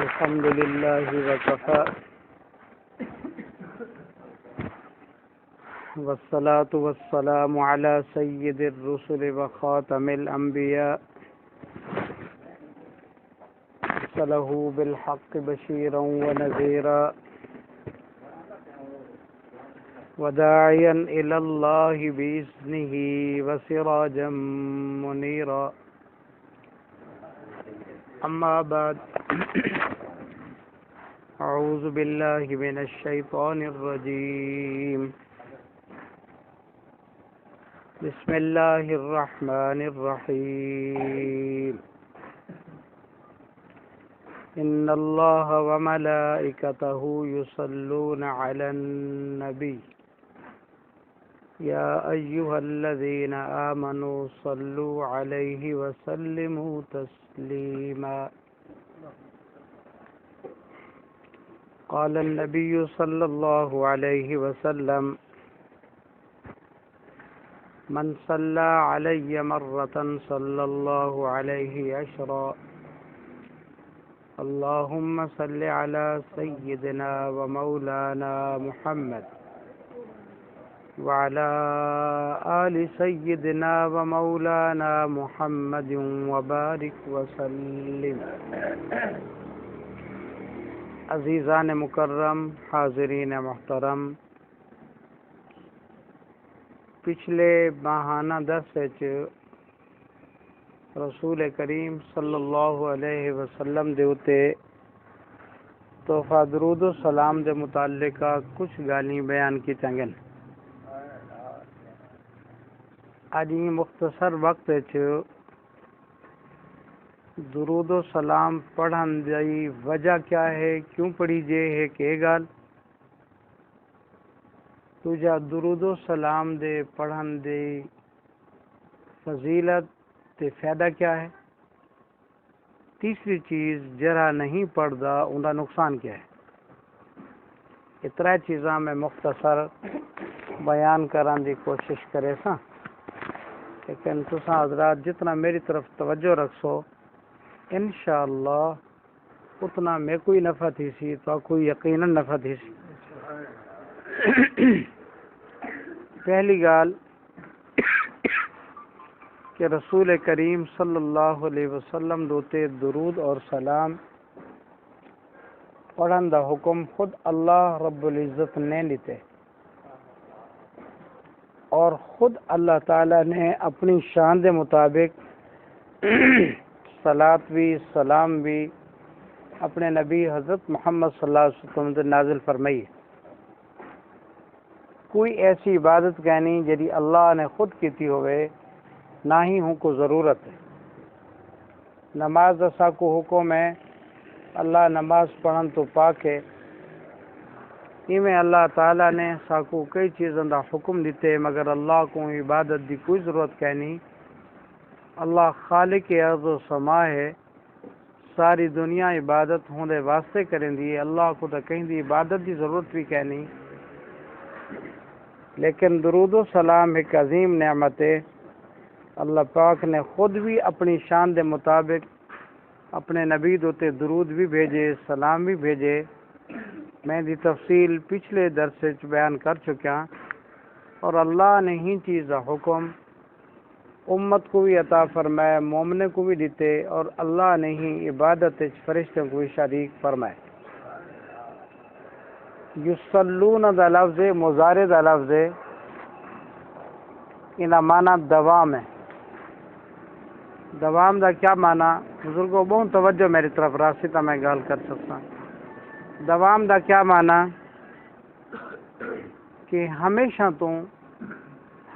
الحمد لله وكفى والصلاة والسلام على سيد الرسل وخاتم الأنبياء أرسله بالحق بشيرا ونذيرا وداعيا إلى الله بإذنه وسراجا منيرا أما بعد أعوذ بالله من الشيطان الرجيم بسم الله الرحمن الرحيم إن الله وملائكته يصلون على النبي يا أيها الذين آمنوا صلوا عليه وسلموا تسليما قال النبي صلى الله عليه وسلم من صلى علي مرة صلى الله عليه عشرا اللهم صل على سيدنا ومولانا محمد وعلى آل سيدنا ومولانا محمد وبارك وسلم. عزیزان مکرم، حاضرین محترم، پچھلے ماہانہ درس رسول کریم صلی اللہ علیہ وسلم دے اتے تحفہ درود و سلام دے متعلقہ کچھ گالی بیان کی چنگن. آج مختصر وقت درود و سلام پڑھن دی وجہ کیا ہے، کیوں پڑھی جے ہے کہ گال تجا درود و سلام دے پڑھن دی فضیلت تے فائدہ کیا ہے. تیسری چیز جرا نہیں پڑھدا ان کا نقصان کیا ہے. یہ ترے چیزاں میں مختصر بیان کران دی کوشش کرے سا، لیکن تساں حضرات جتنا میری طرف توجہ رکھسو انشاءاللہ اتنا میں کوئی نفع تھی سی تو کوئی یقیناً نفع تھی سی. پہلی گال کہ رسول کریم صلی اللہ علیہ وسلم دوتے درود اور سلام پڑھن دا حکم خود اللہ رب العزت نے لیتے اور خود اللہ تعالی نے اپنی شان دے مطابق صلاۃ بھی سلام بھی اپنے نبی حضرت محمد صلی اللہ علیہ وسلم سے نازل فرمائی. کوئی ایسی عبادت کہنی جدی اللہ نے خود کیتی ہوئے نہ ہی ہوں کو ضرورت ہے. نماز اسا کو حکم ہے، اللہ نماز پڑھن تو پاک ہے. میں اللہ تعالیٰ نے ساکو کئی چیزوں دا حکم دیتے مگر اللہ کو عبادت دی کوئی ضرورت کہنی. اللہ خالق ارض و سما ہے، ساری دنیا عبادت ہوندے واسطے کریں دی. اللہ کو تو کہیں دی عبادت دی ضرورت بھی کہنی. لیکن درود و سلام ایک عظیم نعمت ہے. اللہ پاک نے خود بھی اپنی شان دے مطابق اپنے نبی دوتے درود بھی بھیجے، سلام بھی بھیجے. میں دی تفصیل پچھلے درس بیان کر چکا اور اللہ نے ہی چیز دا حکم امت کو بھی عطا فرمائے، مومن کو بھی دیتے اور اللہ نے ہی عبادت فرشتوں کو بھی شریک فرمائے. یصلون دا لفظ مضارع دا لفظ انہا معنی دوام ہے. دوام دا کیا معنی؟ بزرگوں بہت توجہ میری طرف راسی تا میں گال کر سکتا. دوام دا کیا معنی کہ ہمیشہ تو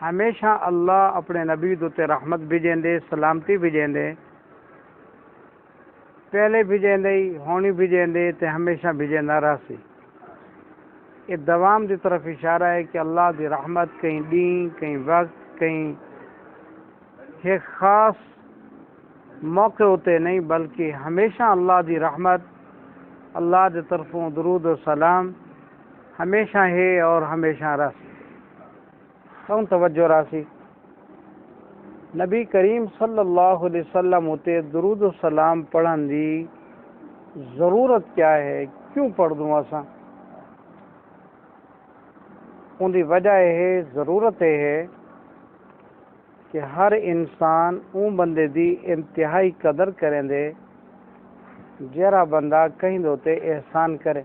ہمیشہ اللہ اپنے نبی دوتے رحمت بھیجیں دے، سلامتی بھیجیں دے، پہلے بھیجیں دے ہونی بھیجیں دے تے ہمیشہ بھیجیں نہ راسی. یہ دوام دی طرف اشارہ ہے کہ اللہ دی رحمت کہیں دین، کہیں وقت، کہیں ایک خاص موقع ہوتے نہیں بلکہ ہمیشہ اللہ دی رحمت، اللہ دی طرفوں درود و سلام ہمیشہ ہے اور ہمیشہ راسی. کون توجہ راسی نبی کریم صلی اللہ علیہ وسلم ہوتے درود و سلام پڑھن دی ضرورت کیا ہے، کیوں پڑھ دوں اساں؟ ان دی وجہ ہے، ضرورت ہے کہ ہر انسان اون بندے دی انتہائی قدر کریں دے جرا بندہ کہیں دوتے احسان کرے۔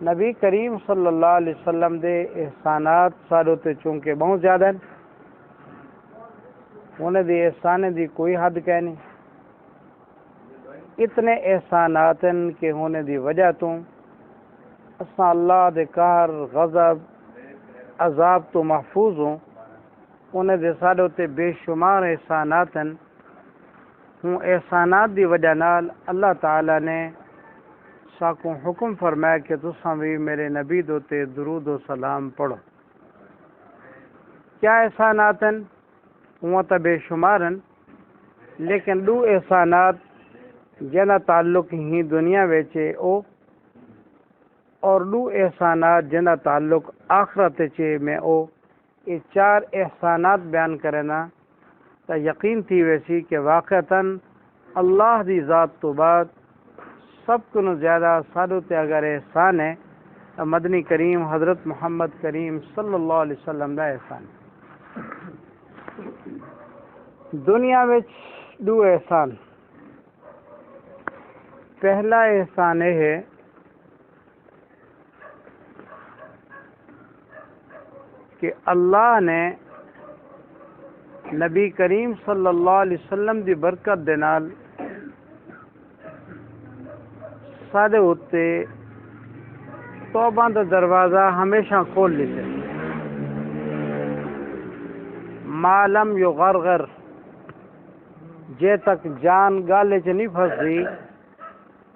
نبی کریم صلی اللہ علیہ وسلم دے احسانات سارے تے چونکہ بہت زیادہ ہیں، انہیں دی احسانے دی کوئی حد کہ نہیں، اتنے احسانات ہیں کہ ہونے دی وجہ تو اساں اللہ دے قہر، غضب، عذاب تو محفوظ ہوں۔ انہیں دے سارے تے بے شمار احسانات ہیں، ہوں احسانات دی وجہ نال اللہ تعالیٰ نے ساکوں حکم فرمایا کہ تساں بھی میرے نبی دوتے درود و سلام پڑھو۔ کیا احسانات ہیں؟ وہ تو بے شمار ہیں، لیکن دو احسانات جنا تعلق ہی دنیا ویچے او اور دو احسانات جنا تعلق آخرت چے میں او، یہ چار احسانات بیان کرنا تا یقین تھی ویسی کہ واقعتاً اللہ دی ذات تو بعد سب کو زیادہ سادوں تے اگر احسان ہے تو مدنی کریم حضرت محمد کریم صلی اللہ علیہ وسلم دا احسان ہے۔ دنیا وچ دو احسان، پہلا احسان یہ ہے کہ اللہ نے نبی کریم صلی اللہ علیہ وسلم دی برکت دے نال سادے ہوتے توبہ دا دروازہ ہمیشہ کھول لیتے، ما لم یغرغر، جے تک جان گالے چ نہیں پھسدی،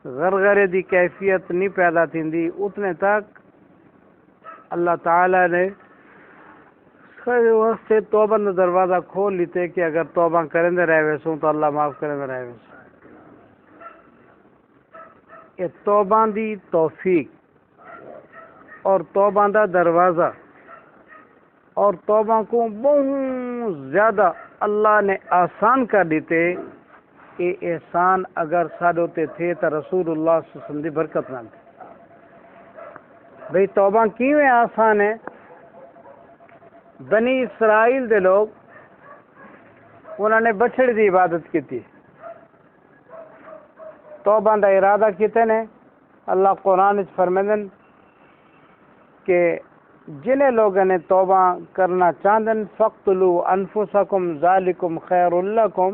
غرغرے دی کیفیت نہیں پیدا تھیندی، اتنے تک اللہ تعالی نے واسطے توبہ دا دروازہ کھول لیتے کہ اگر توبہ کریں دے رہے ویسوں تو اللہ معاف کریں دے رہے ویسوں۔ یہ توبہ دی توفیق اور توبہ دا دروازہ اور توبہ کو بہت زیادہ اللہ نے آسان کر دیتے، یہ احسان اگر سادوتے تھے تو رسول اللہ صلی اللہ علیہ وسلم دی برکت نہ تھی۔ بھئی توبہ کیوں آسان ہے؟ بنی اسرائیل دے لوگ انہوں نے بچڑے دی عبادت کی تھی، توبہ دا ارادہ کیتے نے۔ اللہ قرآن وچ فرمیندن کہ جنہیں لوگوں نے توبہ کرنا چاہندن فَاقْتُلُوا أَنفُسَكُمْ ذَلِكُمْ خَيْرٌ لَكُمْ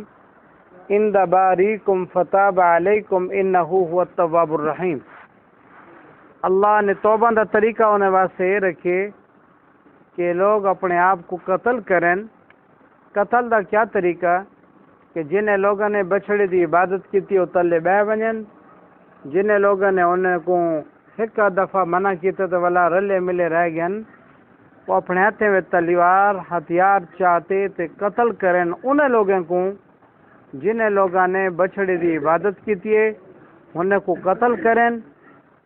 عِنْدَ بَارِئِكُمْ فَتَابَ عَلَيْكُمْ إِنَّهُ هُوَ التَّوَّابُ الرَّحِيمُ۔ اللہ نے توبہ دا طریقہ ہونے واسطے یہ رکھے کہ لوگ اپنے آپ کو قتل کریں۔ قتل دا کیا طریقہ کہ جنہیں لوگوں نے بچڑے دی عبادت کی تھی وہ تلے بہ ونجن، جنہیں لوگوں نے انہیں کو ایک دفعہ منع کیتے تو والا رلے ملے رہ گئن، وہ اپنے ہاتھیں میں تلوار ہتھیار چاہتے تے قتل کریں انہیں لوگوں کو جنہیں لوگوں نے بچڑے دی عبادت کی تھی انہیں کو قتل کریں۔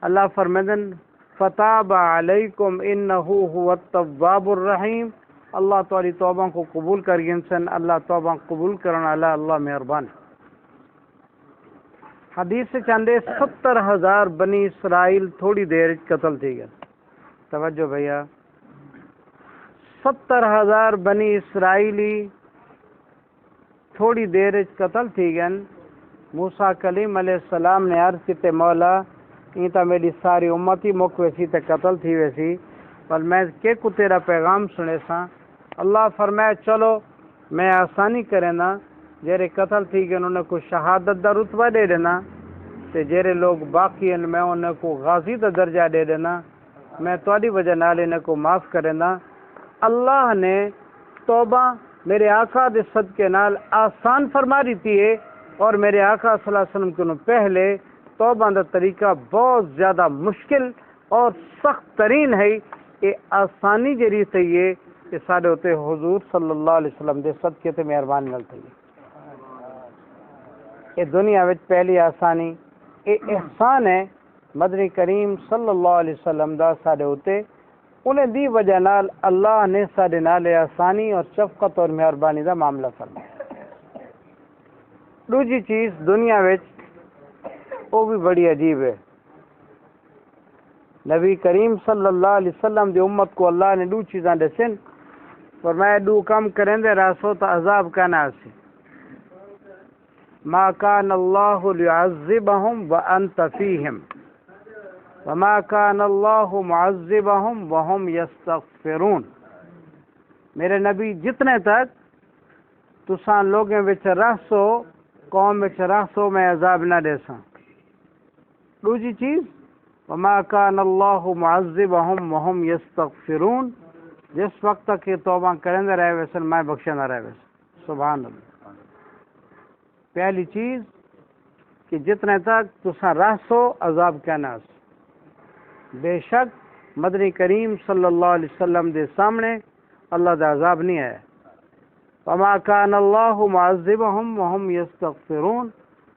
اللہ فرمیدن فتاب علیکم انہو هو التواب الرحیم، اللہ تعالی توبہ کو قبول کر گنسن، اللہ توبہ قبول کرنا، اللہ مہربان۔ حدیث سے چاندے 70,000 بنی اسرائیل تھوڑی دیر قتل تھی گئے۔ توجہ بھیا، 70,000 بنی اسرائیلی تھوڑی دیر قتل تھی گئے۔ موسیٰ کلیم علیہ السلام نے عرض کیتے مولا یہ تو میری ساری امتی مک ویسی تے قتل تھی ویسی، پر میں کہ کو تیرا پیغام سنے سا۔ اللہ فرمایا چلو میں آسانی کرے نا، جیرے قتل تھی گئے انہوں کو شہادت دا رتبہ دے دینا، تے جیرے لوگ باقی ہیں میں انہیں کو غازی دا درجہ دے دینا، میں تواڈی وجہ نال انہیں کو معاف کرے نا۔ اللہ نے توبہ میرے آقا دے صدقے نال آسان فرما دیتی ہے، اور میرے آقا صلی اللہ علیہ وسلم کو پہلے توبہ دا طریقہ بہت زیادہ مشکل اور سخت ترین ہے، یہ آسانی جری سے یہ سارے ہوتے حضور صلی اللہ علیہ وسلم دے صدقے تے مہربانی نال تھی۔ یہ دنیا وچ پہلی آسانی، یہ احسان ہے مدنی کریم صلی اللہ علیہ وسلم دا سارے ہوتے انہیں دی وجہ نال اللہ نے سارے نال آسانی اور شفقت اور مہربانی دا معاملہ فرمایا۔ دوجی چیز دنیا وچ وہ بھی بڑی عجیب ہے۔ نبی کریم صلی اللہ علیہ وسلم دی امت کو اللہ نے دو چیزاں دسن، فرمایا دو کام کریں دے راسو تو عذاب کا ناسی۔ ما کان اللہ لیعذبہم وانت فیہم وما کان اللہ معذبہم وہم یستغفرون۔ میرے نبی جتنے تک تساں لوگیں وچ رہسو، قوم وچ رہسو، میں عذاب نہ دیساں۔ دوسری چیز وما کان اللہ معذبہم وہم یستغفرون، جس وقت تک یہ توبہ کریں دے رہے ویسن میں بخشا نہ رہے ویسن۔ سبحان اللہ۔ پہلی چیز کہ جتنے تک تساں رہسو عذاب کا ناس۔ بے شک مدنی کریم صلی اللہ علیہ وسلم دے سامنے اللہ دا عذاب نہیں ہے۔ وما کان اللہ معذبہم وہم یستغفرون،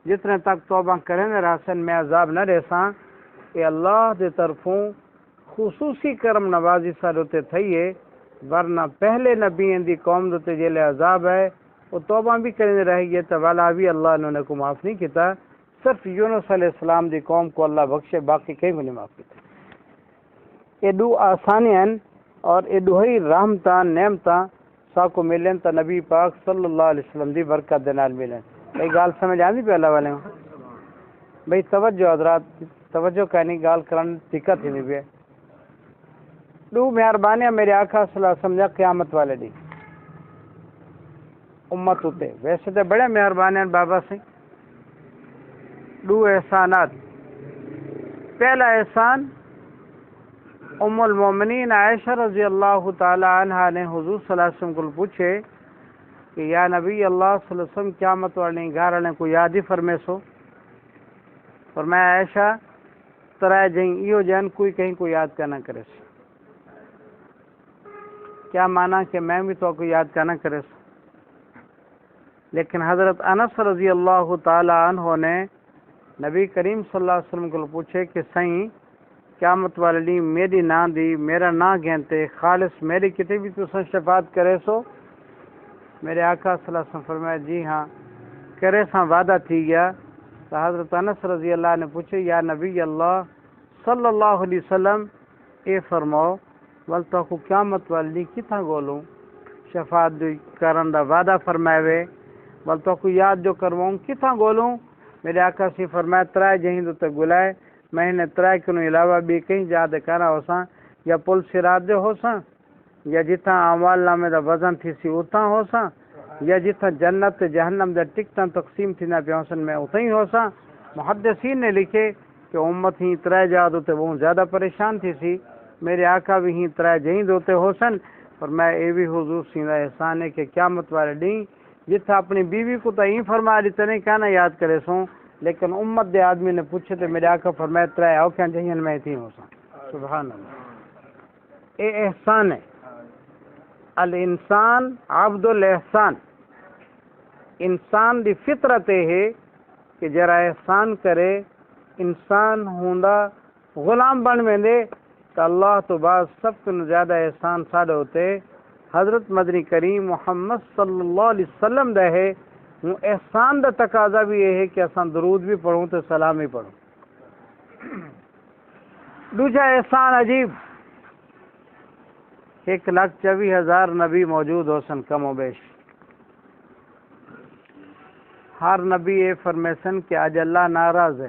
جتنے تک توبہ کریں دے رہسن میں عذاب نہ رہساں، کہ اللہ دے طرفوں خصوصی کرم نوازی سا دوتے تھئیے، ورنہ پہلے نبیین دی قوم دوتے جیلے عذاب ہے وہ توبہ بھی کرنے رہی ہے تو والا بھی اللہ انہوں کو معاف نہیں کیتا، صرف یونس علیہ السلام دی قوم کو اللہ بخشے، باقی کہیں کو نہیں معاف کیتا۔ یہ دو آسانیاں اور یہ دو ہی رحمتاں نعمتاں سا کو ملیں تو نبی پاک صلی اللہ علیہ وسلم دی برکت دے نال ملیں۔ بھائی گال سمجھ آندی پہ اللہ والے ہوں؟ بھائی توجہ حضرات، توجہ کہنی گال کرن دقت ہی نہیں بھی ہے۔ دو مہربانیاں میرے آقا صلی اللہ علیہ وسلم قیامت والے دی امت ہوتے، ویسے تو بڑے مہربانیاں بابا سے۔ دو احسانات، پہلا احسان ام المومنین عائشہ رضی اللہ تعالی عنہ نے حضور صلی اللہ علیہ وسلم کو پوچھے کہ یا نبی اللہ صلی اللہ علیہ وسلم قیامت والے گھر والے کو یاد ہی فرمے سو، فرمایا عائشہ ترائے جہیں ایو جان کوئی کہیں کو یاد کرنا کرے سو۔ کیا مانا کہ میں بھی تو کو یاد کرنا کرے سو؟ لیکن حضرت انس رضی اللہ تعالی عنہ نے نبی کریم صلی اللہ علیہ وسلم کو پوچھے کہ سائیں قیامت والے دن میری نا دی میرا نا گھنتے خالص میری کتے بھی تو شفاعت کرے سو؟ میرے آقا صلی اللہ علیہ وسلم فرمایا جی ہاں کرے سا وعدہ تھی گیا۔ تو حضرت انس رضی اللہ نے پوچھے یا نبی اللہ صلی اللہ علیہ وسلم اے فرماؤ ول تو کو قیامت والے دن کتنا گولوں شفاعت کرن دا وعدہ فرمائے وے، ول تو کو یاد جو کرواؤں کتنا گولوں؟ میرے آقا سے فرمایا ترائے جہیں تو گلائے میں نے ترائے کنوں علاوہ بھی کہیں جاد کہنا ہو ساں، یا پل سرات دے ہو ساں، یا جتنا اعمال نامے دا وزن تھی سی اتنا ہو ساں، یا جتنا جنت جہنم دا ٹکٹاں تقسیم تھی نہ پیونسن میں اتنا ہی ہو ساں۔ محدثین نے لکھے کہ امت ہی ترائے جاد ہوتے بہت زیادہ پریشان تھی سی، میرے آقا بھی ہی ترائے جہیں دوتے ہو سن۔ اور میں اے بھی حضور سیدھا احسان ہے کہ قیامت والے دن جتنا اپنی بیوی کو تو یہیں فرما دیتے نہیں کہنا یاد کرے سوں، لیکن امت دے آدمی نے پوچھے تو میرے آقا فرمایا ترائے آؤ کیا جہیں میں تھی ہو ساں۔ سبحان اللہ، اے احسان ہے۔ الانسان عبد الاحسان، انسان دی فطرت ہے کہ جرا احسان کرے، انسان ہوندا غلام بن میں دے تو اللہ تو بعد سب کو زیادہ احسان سادہ ہوتے حضرت مدنی کریم محمد صلی اللہ علیہ وسلم دے ہے۔ وہ احسان دا تقاضا بھی یہ ہے کہ اسان درود بھی پڑھوں تو سلام ہی پڑھوں۔ دوسرا احسان عجیب، 1,24,000 نبی موجود ہو سن کم و بیش، ہر نبی یہ فرمیسن کہ آج اللہ ناراض ہے،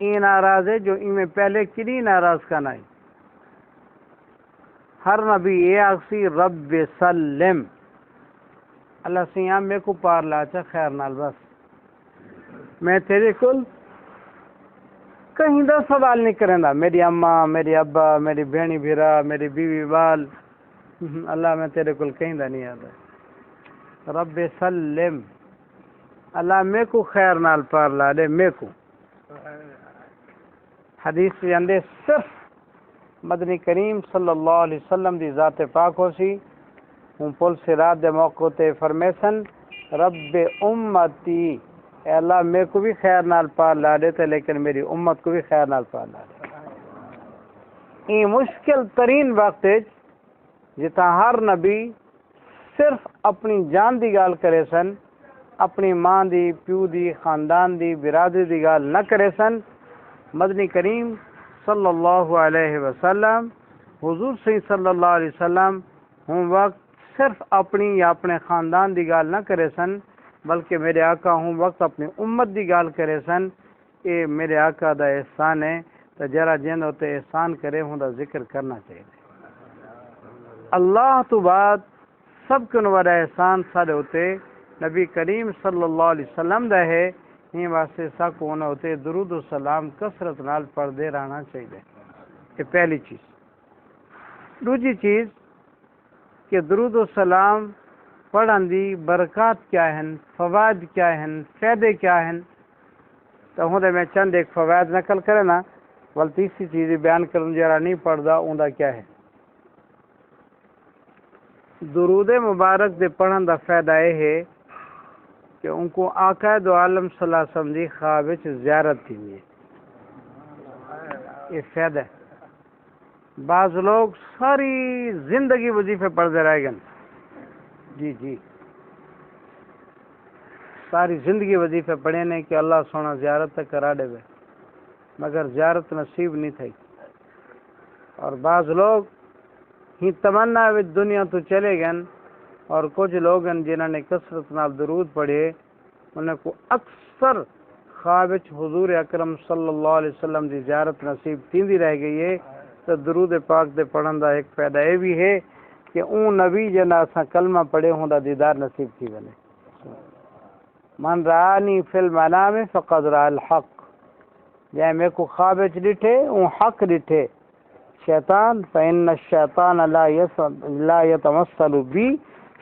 این ناراض ہے جو ان میں پہلے کنی ناراض کا نہیں۔ ہر نبی یہ آخسی رب سلم، اللہ سیاں میں کو پار لاچا خیر نال بس میں تیرے کل کہیں دا سوال نہیں کریں دا، میری اماں میری ابا میری بہنی بھیرا میری بیوی بال، اللہ میں تیرے کل کہیں دا نہیں آتا۔ رب سلم، اللہ میں کو خیر نال پار لا دے میں کو۔ حدیث کے اندر صرف مدنی کریم صلی اللہ علیہ وسلم دی ذات پاک ہو سی، ہوں پل سے رات دے موقع تے فرمیسن رب امتی، اے اللہ میں کو بھی خیر نال پار لا دیتے لیکن میری امت کو بھی خیر نال پار لا دے۔ این مشکل ترین وقت جتا ہر نبی صرف اپنی جان دی گال کرے سن، اپنی ماں دی، پیو دی، خاندان دی، برادری دی گال نہ کرے سن، مدنی کریم صلی اللہ علیہ وسلم حضور صلی اللہ علیہ وسلم ہوں وقت صرف اپنی یا اپنے خاندان دی گال نہ کرے سن، بلکہ میرے آقا ہوں وقت اپنی امت دی گال کرے سن۔ یہ میرے آقا دا احسان ہے، تو جرا جن ہوتے احسان کرے ہوں دا ذکر کرنا چاہیے۔ اللہ تو بعد سب کو بڑا احسان سارے ہوتے نبی کریم صلی اللہ علیہ وسلم دا ہے، یہ واسطے سب کو ہونا ہوتے درود و سلام کثرت نال پڑھتے رہنا چاہیے۔ یہ پہلی چیز۔ دوسری چیز کہ درود و سلام پڑھن دی برکات کیا ہیں، فوائد کیا ہیں، فائدے کیا ہیں، تو ہوں میں چند ایک فوائد نقل کرے نا، ول تیسری چیز بیان کروں جرا نہیں پڑھتا اون دا کیا ہے۔ درود مبارک دے پڑھن دا فائدہ یہ ہے کہ ان کو آقا دو عالم صلی اللہ علیہ وسلم دی خواب وچ زیارت تھی ہے، یہ فائدہ ہے۔ بعض لوگ ساری زندگی وظیفے پڑھتے رہ گئے، جی ساری زندگی وظیفے پڑھے نے کہ اللہ سونا زیارت تک کرا دے وے، مگر زیارت نصیب نہیں تھی۔ اور بعض لوگ ہی تمنا وچ دنیا تو چلے گئے، اور کچھ لوگ ہیں جنہوں نے کثرت نال درود پڑھے، انہیں کو اکثر خواب وچ حضور اکرم صلی اللہ علیہ وسلم دی زیارت نصیب تیندی رہ گئی ہے۔ تو درود پاک دے پڑھن دا ایک فائدہ یہ بھی ہے کہ اون نبی جنا اساں کلمہ پڑھے ہوں دا دیدار نصیب تھی بنے۔ من رآنی فی المنام فقد رأى الحق، جائے میں کو خواب وچ ڈٹھے اون حق ڈٹھے۔ شیطان فإن الشیطان لا يتمثل بی،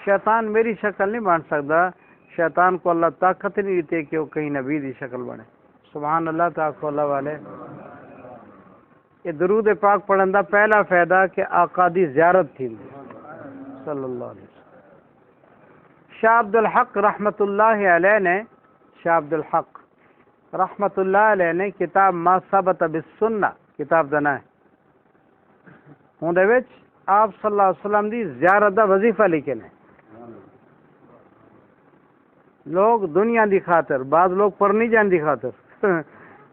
شیطان میری شکل نہیں بن سکتا، شیطان کو اللہ طاقت نہیں دیتے کہ وہ کہیں نبی دی شکل بنے۔ سبحان اللہ تعالیٰ اللہ والے۔ یہ درود پاک پڑھن دا پہلا فائدہ کہ آقا دی زیارت تھی صلی اللہ علیہ وسلم۔ شاہ عبد الحق رحمت اللہ علیہ نے، شاہ عبد الحق رحمت اللہ علیہ نے کتاب ما ثبت بالسنہ کتاب دنا ہے، ہوں دے وچ آپ صلی اللہ علیہ وسلم دی زیارت دا وظیفہ لکھے نے۔ لوگ دنیا دی خاطر، بعض لوگ پڑھنی جان دی خاطر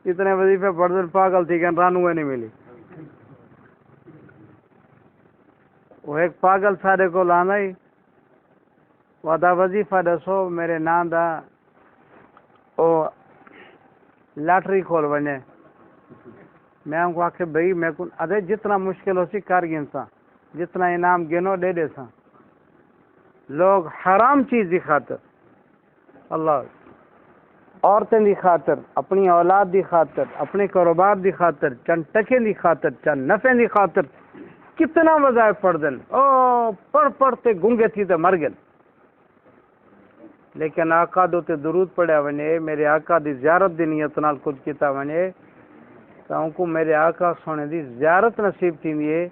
اتنے وظیفے پڑھ دل پاگل تھی کہ رانو نہیں ملی۔ وہ ایک پاگل سارے کو لانا ہی وعدہ وظیفہ دسو میرے نام دا او لاٹری کھول بنے، میں ان کو آکھے بھئی میں کن ادھے جتنا مشکل ہو سی کر گن سا، جتنا انعام گنو دے دے سا۔ لوگ حرام چیز دی خاطر، اللہ عورتیں دی خاطر، اپنی اولاد دی خاطر، اپنے کاروبار دی خاطر، چند ٹکے دی خاطر، چند نفع دی خاطر کتنا وظائف پڑھ دن، او پڑھتے گنگے تھی تو مر گئے۔ لیکن آقا دو تے درود پڑھیا ونے، میرے آقا دی زیارت دی نیت نال کچھ کیتا ونے، تو ان کو میرے آقا سونے دی زیارت نصیب تھی ہے۔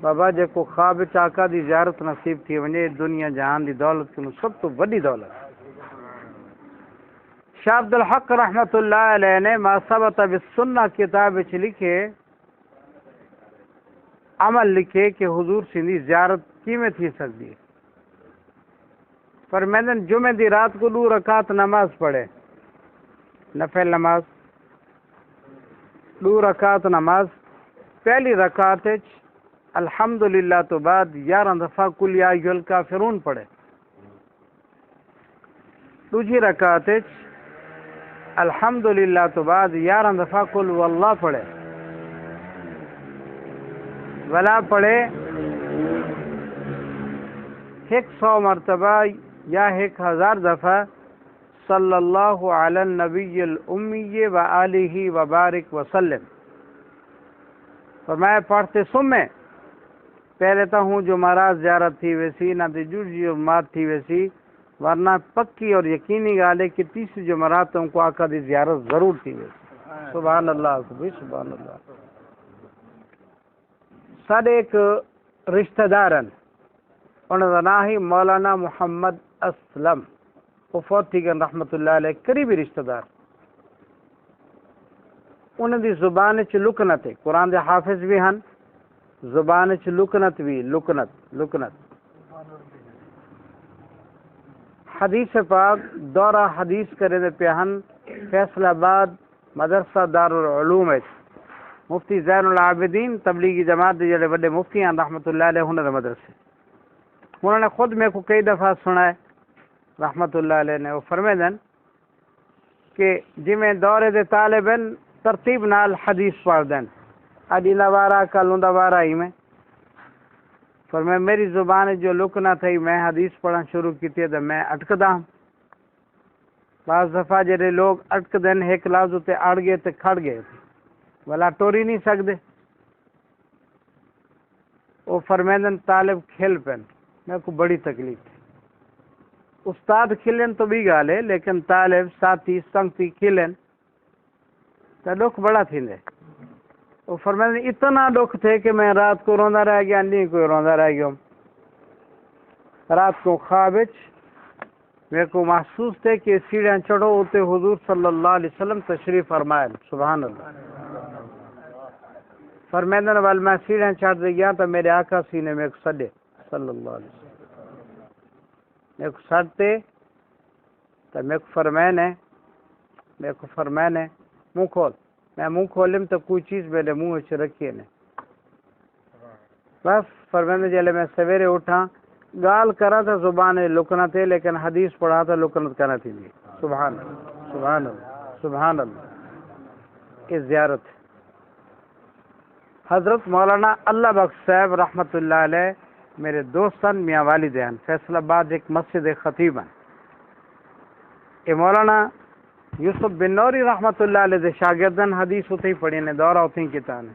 بابا جے کو خواب وچ آقا دی زیارت نصیب تھی ونے، دنیا جہان دی دولت کی سب تو بڑی دولت۔ شاہ عبد الحق رحمت اللہ علیہ نے ما ثبت بالسنہ کتاب وچ لکھے عمل لکھے کہ حضور سندھی زیارت کی میں تھی سکتی ہے۔ فرمائیں جمعہ دی رات کو 2 رکعت نماز پڑھے، نفل نماز 2 رکعت نماز، پہلی رکعت الحمدللہ تو بعد 11 دفعہ قل یا ایھا الکافرون پڑھے، دوسری رکعت الحمدللہ تو بعد 11 دفعہ قل واللہ پڑھے، ولا پڑھے 100 مرتبہ یا 1000 دفعہ صلی اللہ علی النبی الامی و آلہ وبارک وسلم۔ فرمایا پڑھتے سمیں پہلے تو ہوں جو مہاراج زیارت تھی ویسی نہ جو جماعت تھی ویسی، ورنہ پکی اور یقینی گال ہے کہ تیسری جمعرات تو ان کو آقا دی زیارت ضرور تھی ویسی۔ سبحان اللہ سبحان اللہ۔ سارے ایک رشتہ دارن انہوں کا نام ہی مولانا محمد اسلم، وہ فوت تھی گن رحمت اللہ علیہ، قریبی رشتہ دار۔ انہوں دی زبان چ لکنا تھے، قرآن دے حافظ بھی ہن، زبان چ لکنت بھی لکنت حدیث پاک دورہ حدیث کرے دے پیہن فیصل آباد مدرسہ دارالعلوم مفتی زین العابدین تبلیغی جماعت دے جڑے بڑے مفتی ہیں رحمۃ اللہ علیہ انہوں نے مدرسے انہوں نے خود میرے کو کئی دفعہ سنا ہے رحمۃ اللہ علیہ نے وہ فرمے دن کہ جی میں دورے دے طالب ہیں ترتیب نال حدیث پڑھ دیں اڈی لوارا کل دوارا ہی میں فرمائے میری زبان جو لکنا تھی میں حدیث پڑھنا شروع کی تھی تو میں اٹکدا ہوں بعض دفعہ جڑے لوگ اٹک دین ایک لفظ تے اڑ گئے تے کھڑ گئے بلا ٹوری نہیں سکتے وہ فرمیدن طالب کھل پین میرے کو بڑی تکلیف تھی استاد کھلن تو بھی گال ہے لیکن طالب ساتھی سنگتی کھلن تو دکھ بڑا تھی وہ فرمیدن اتنا دکھ تھے کہ میں رات کو روندا رہ گیا نہیں کوئی روندا رہ گیا رات کو خواب میرے کو محسوس تھے کہ سیڑھیاں چڑھو ہوتے حضور صلی اللہ علیہ وسلم تشریف فرمائے سبحان اللہ فرمیدن وال میں سیڑھیاں چڑھ دے گیا تو میرے آقا سینے میں ایک سڈے صلی اللہ علیہ وسلم میرے کو سڑتے تو میرے کو فرمائنے منہ کھول میں منہ کھولم تو کوئی چیز میرے منہ سے رکھیے نہیں بس فرمیدن جلے میں سویرے اٹھا گال کرا تھا زبان لکنا تھے لیکن حدیث پڑھا تھا لکنت کرنا تھی سبحان اللہ سبحان اللہ سبحان اللہ کی زیارت حضرت مولانا اللہ بخش صاحب رحمۃ اللہ علیہ میرے دوستان میاں والد ہیں فیصل آباد ایک مسجد خطیب ہیں یہ مولانا یوسف بن نوری رحمۃ اللہ علیہ دے شاگردن حدیث ہوتے ہی پڑھی نے دورہ ہوتے ہی کتان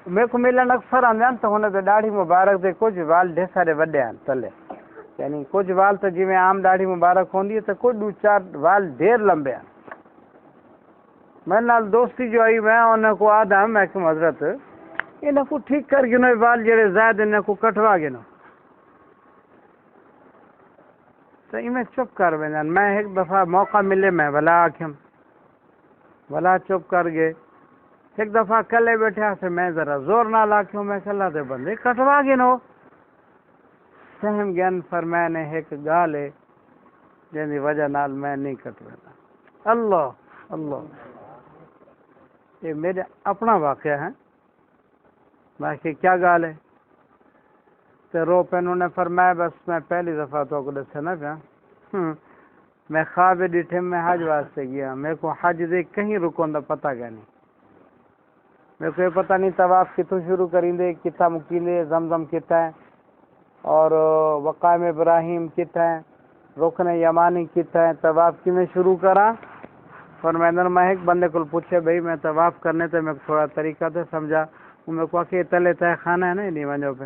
میرے کو ملن اکثر آندے ہیں تو ہونے دے داڑھی مبارک دے کچھ وال ڈھیر سارے وڈے ہیں تلے یعنی کچھ وال تو جی میں عام داڑھی مبارک ہوندی ہے تو کچھ دو چار وال ڈھیر لمبے ہیں میں نال دوستی جو آئی میں انہیں کو آدھا میں کہ حضرت انہیں کو ٹھیک کر گنو وال جڑے زائد انہیں کو کٹوا گنو تو میں چپ کر ویندن میں ایک دفعہ موقع ملے میں بلا آکھم بلا چپ کر گئے ایک دفعہ کلے بیٹھے سے میں ذرا زور نہ لاکھوں میں کلا دے بندے کٹوا گنو سہم گن فرمائے نے ایک گال ہے جن دی وجہ نال میں نہیں کٹوانا اللہ اللہ یہ میرے اپنا واقعہ ہے باقی کیا گال ہے تو رو پہ انہوں نے فرمایا بس میں پہلی دفعہ تو کو دسے نہ پیا میں خواب ڈٹھے میں حج واسطے گیا میرے کو حج دے کہیں رکون دا پتہ گیا نہیں میرے کو یہ پتہ نہیں طواف کتوں شروع کریں دے کتا مکیندے زمزم کتا ہے اور وقام ابراہیم کتا ہے رکن یمانی کتا ہے طواف کی میں شروع کرا فرمیدن میں ایک بندے کو پوچھے بھائی میں طواف کرنے تے میں تھوڑا طریقہ تے سمجھا میں کو کہ تلے تے خانہ ہے نا نہیں ونجو پہ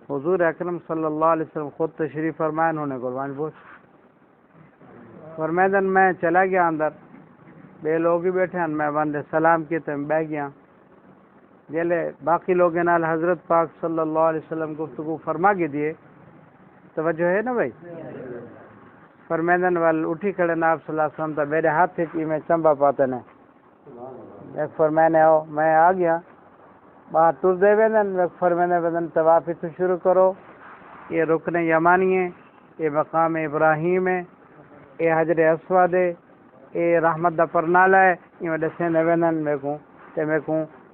حضور اکرم صلی اللہ علیہ وسلم خود تشریف فرمائے انہوں نے قربان بوچھ فرمیدن میں چلا گیا اندر بے لوگ ہی بیٹھے ہیں میں بندے سلام کیے تو بہ گیا جلے باقی لوگ نال حضرت پاک صلی اللہ علیہ وسلم گفتگو فرما کے دیے توجہ ہے نا بھائی فرمیدن وال اٹھی کھڑے نا آپ صلی اللہ علیہ وسلم تو میرے ہاتھ سے میں چمبا پاتے نے ایک فرمانے آؤ میں آ گیا باہر ٹر دے ویدن ایک فرمانے ویدن طواف تو شروع کرو یہ رکن یمانی ہے یہ مقام ابراہیم ہے یہ حجر اسود ہے یہ رحمت دا پرنالا ہے یہ وجہ سے ویدن میں کو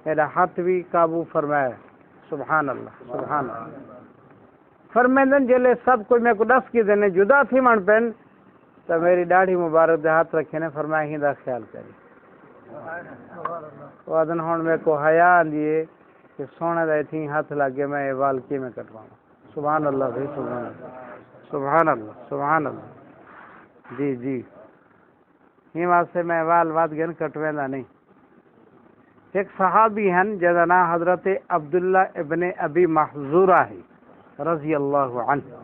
میرا ہاتھ بھی قابو فرمایا سبحان اللہ سبحان اللہ فرمیدن جلے سب کوئی میں کو دس کی دینے جدا تھی من پین تو میری داڑھی مبارک دے ہاتھ رکھے نے فرمایا ہی دا خیال کری وادن ہون میں کو حیا دیے کہ سونے دے تھی ہاتھ لگے میں یہ وال کی میں کٹواؤں سبحان اللہ بھائی سبحان اللہ سبحان اللہ سبحان اللہ جی جی ہی واسطے میں وال واد گن کٹویندا نہیں ایک صحابی ہیں جدا نا حضرت عبداللہ ابن ابی محذورہ ہے رضی اللہ عنہ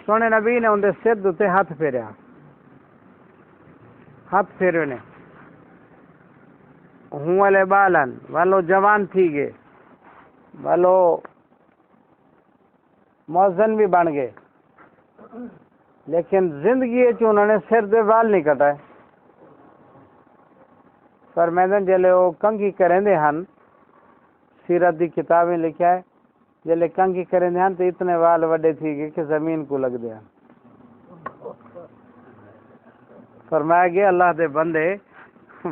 سونے نبی نے اندر سر دوتے ہاتھ پھیریا ہاتھ پھیرے نے ہوں والے بالن والو جوان تھی گئے والو موزن بھی بن گئے لیکن زندگی انہوں نے سر دے بال نہیں کٹائے فرمیدن جلے وہ کنگھی کریں دے ہن سیرت دی کتابیں لکھا ہے جلے کنگھی کریں دھیان تو اتنے وال وڈے تھی گئے کہ زمین کو لگ دیا. فرمایا گیا اللہ دے بندے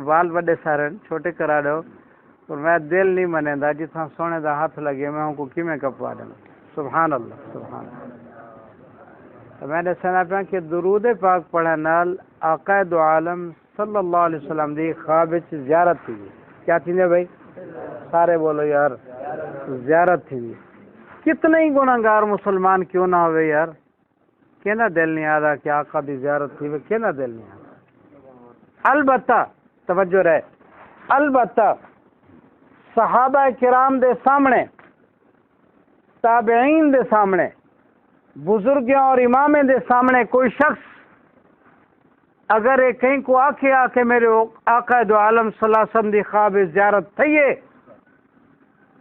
وال وڈے سارے چھوٹے کرا دو فرمایا دل نہیں منے دا جتنا سونے دا ہاتھ لگے میں ان کو کیویں کپوا دوں. سبحان اللہ سبحان اللہ. تو میں نے سنا پیا کہ درود پاک پڑھنے نال آقا دو عالم صلی اللہ علیہ وسلم دی خواب وچ زیارت تھی. کیا تھی بھائی سارے بولو یار زیارت تھی. کتنے ہی گناہگار مسلمان کیوں نہ ہوئے یار کہنا دل نہیں آتا کہ آقا دی زیارت تھی کہنا دل نہیں آتا. البتہ توجہ رہے البتہ صحابہ کرام دے سامنے تابعین دے سامنے بزرگوں اور امامیں دے سامنے کوئی شخص اگر ایک کہیں کو آکے میرے آقا دو عالم صلی اللہ علیہ وسلم دی خواب زیارت تھی ہے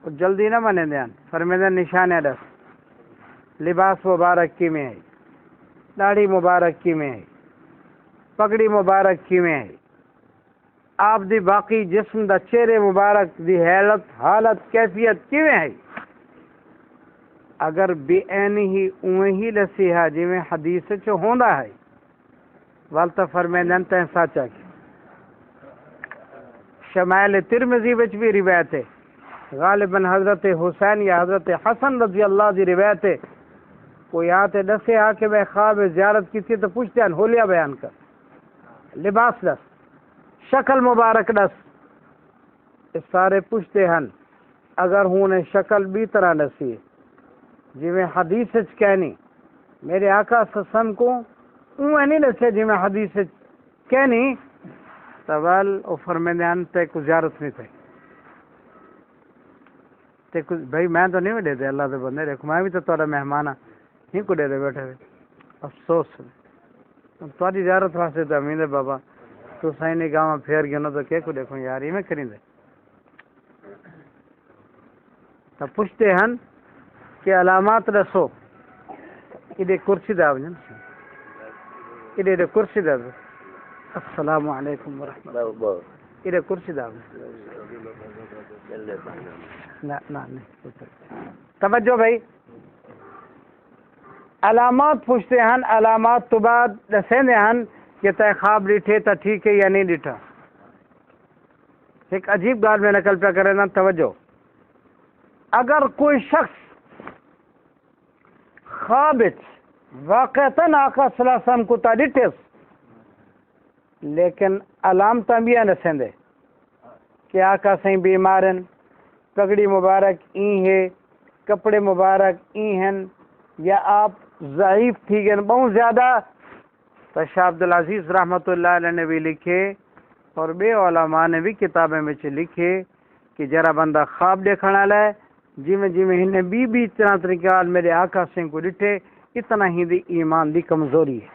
تو جلدی نہ منے دیان فرمیدہ نشانے دس لباس مبارک کی میں ہے داڑھی مبارک کی میں ہے پگڑی مبارک کی میں ہے آپ دی باقی جسم دا چہرے مبارک دی حالت کیفیت کی میں ہے اگر بے اینی ہی اویں ہی لسی ہے جی میں حدیث چو ہوندا ہے والتا فرمیدن تین ساچا کی. شمائل ترمذی وچ بھی روایت ہے غالباً حضرت حسین یا حضرت حسن رضی اللہ دی روایت ہے کوئی آتے دسے آ کے میں خواب زیارت کی تھی تو پوچھتے ہیں ہولیا بیان کر لباس دس شکل مبارک دس اس سارے پوچھتے ہیں اگر ہوں نے شکل بھی طرح دسی جی میں حدیث کہنی میرے آقا سسم کو اوہ نہیں دسے جی میں حدیث کہنی سوال او فرمیدان تے کو زیارت نہیں تے کچھ بھائی میں تو نہیں دے دے اللہ دے بندے دیکھو میں بھی تو تھوڑا مہمان ہاں نہیں کو دے دے بیٹھے ہوئے افسوس تھوڑی زیارت واسطے تو امین بابا تو سائیں نے گاؤں پھیر گیا نا تو کہہ کو دیکھو یار یہ میں کریں دے تو پوچھتے ہیں کہ علامات رسو ادھے کرسی دا بجن ادھے کرسی دا السلام علیکم ورحمۃ اللہ ادھے کرسی دا توجہ بھائی علامات پوچھتے ہیں علامات تو بعد دسیں ہیں کہ تے خواب ڈٹھے تا ٹھیک ہے یا نہیں ڈٹھا. ایک عجیب گال میں نقل پہ کرے نا توجہ اگر کوئی شخص خواب واقعتاً آقا صلی اللہ علیہ وسلم کو تا ڈٹھس لیکن علامتاں بھی نسیں دے کہ آقا سہیں بیمارن پگڑی مبارک این ہے کپڑے مبارک این ہیں یا آپ ضعیف تھی گئے بہت زیادہ تو شاہ عبدالعزیز رحمۃ اللہ علیہ نے بھی لکھے اور بے علماء نے بھی کتابیں میں لکھے کہ جرا بندہ خواب دیکھنا لائے جی میں ہن بھی اتنا طریقہ میرے آقا سنگھ کو ڈٹھے اتنا ہی دی ایمان دی کمزوری ہے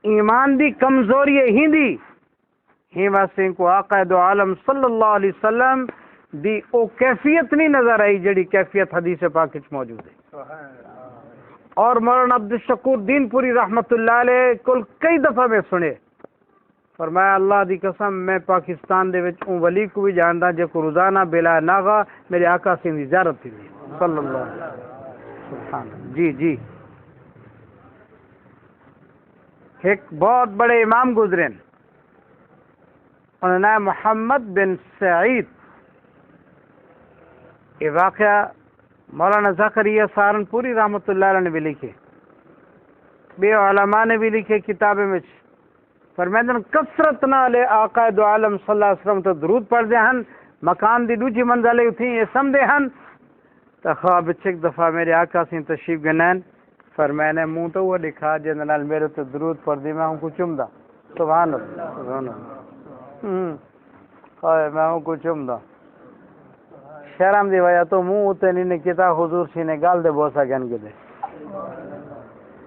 ایمان دی کمزوری ہے ہی واسطے کو آقا دو عالم صلی اللہ علیہ وسلم دی او کیفیت نہیں نظر آئی جڑی کیفیت حدیث پاک وچ موجود ہے. اور مولانا عبد الشکور دین پوری رحمت اللہ علیہ کل کئی دفعہ میں سنے فرمایا اللہ دی قسم میں پاکستان دے وچ اون ولی کو بھی جاندا جے کو روزانہ بلا ناغا میرے آقا سے زیارت تھی صلی اللہ علیہ وسلم. سبحان جی ایک بہت بڑے امام گزرے انہوں نے محمد بن سعید یہ واقعہ مولانا زکریا سہارنپوری رحمۃ اللہ علیہ نے بھی لکھے بے علماء نے بھی لکھے کتابیں میں فرمیدن کثرت نالے آقا دو عالم صلی اللہ علیہ وسلم تو درود پڑھ دے ہن مکان دی دوجی منزلیں تھیں یہ سمدے ہن تو خواب ایک دفعہ میرے آقا سے تشریف گنین فرمائنے منہ تو وہ دکھا جن نال میرے تو درود پڑھ دی میں ہوں کو چمدا سبحان اللہ سبحان اللہ میں ہوں کو چمدا شرم دی وجہ تو منہ اتنے نہیں کیتا حضور سی نے گال دے بوسا گن کے دے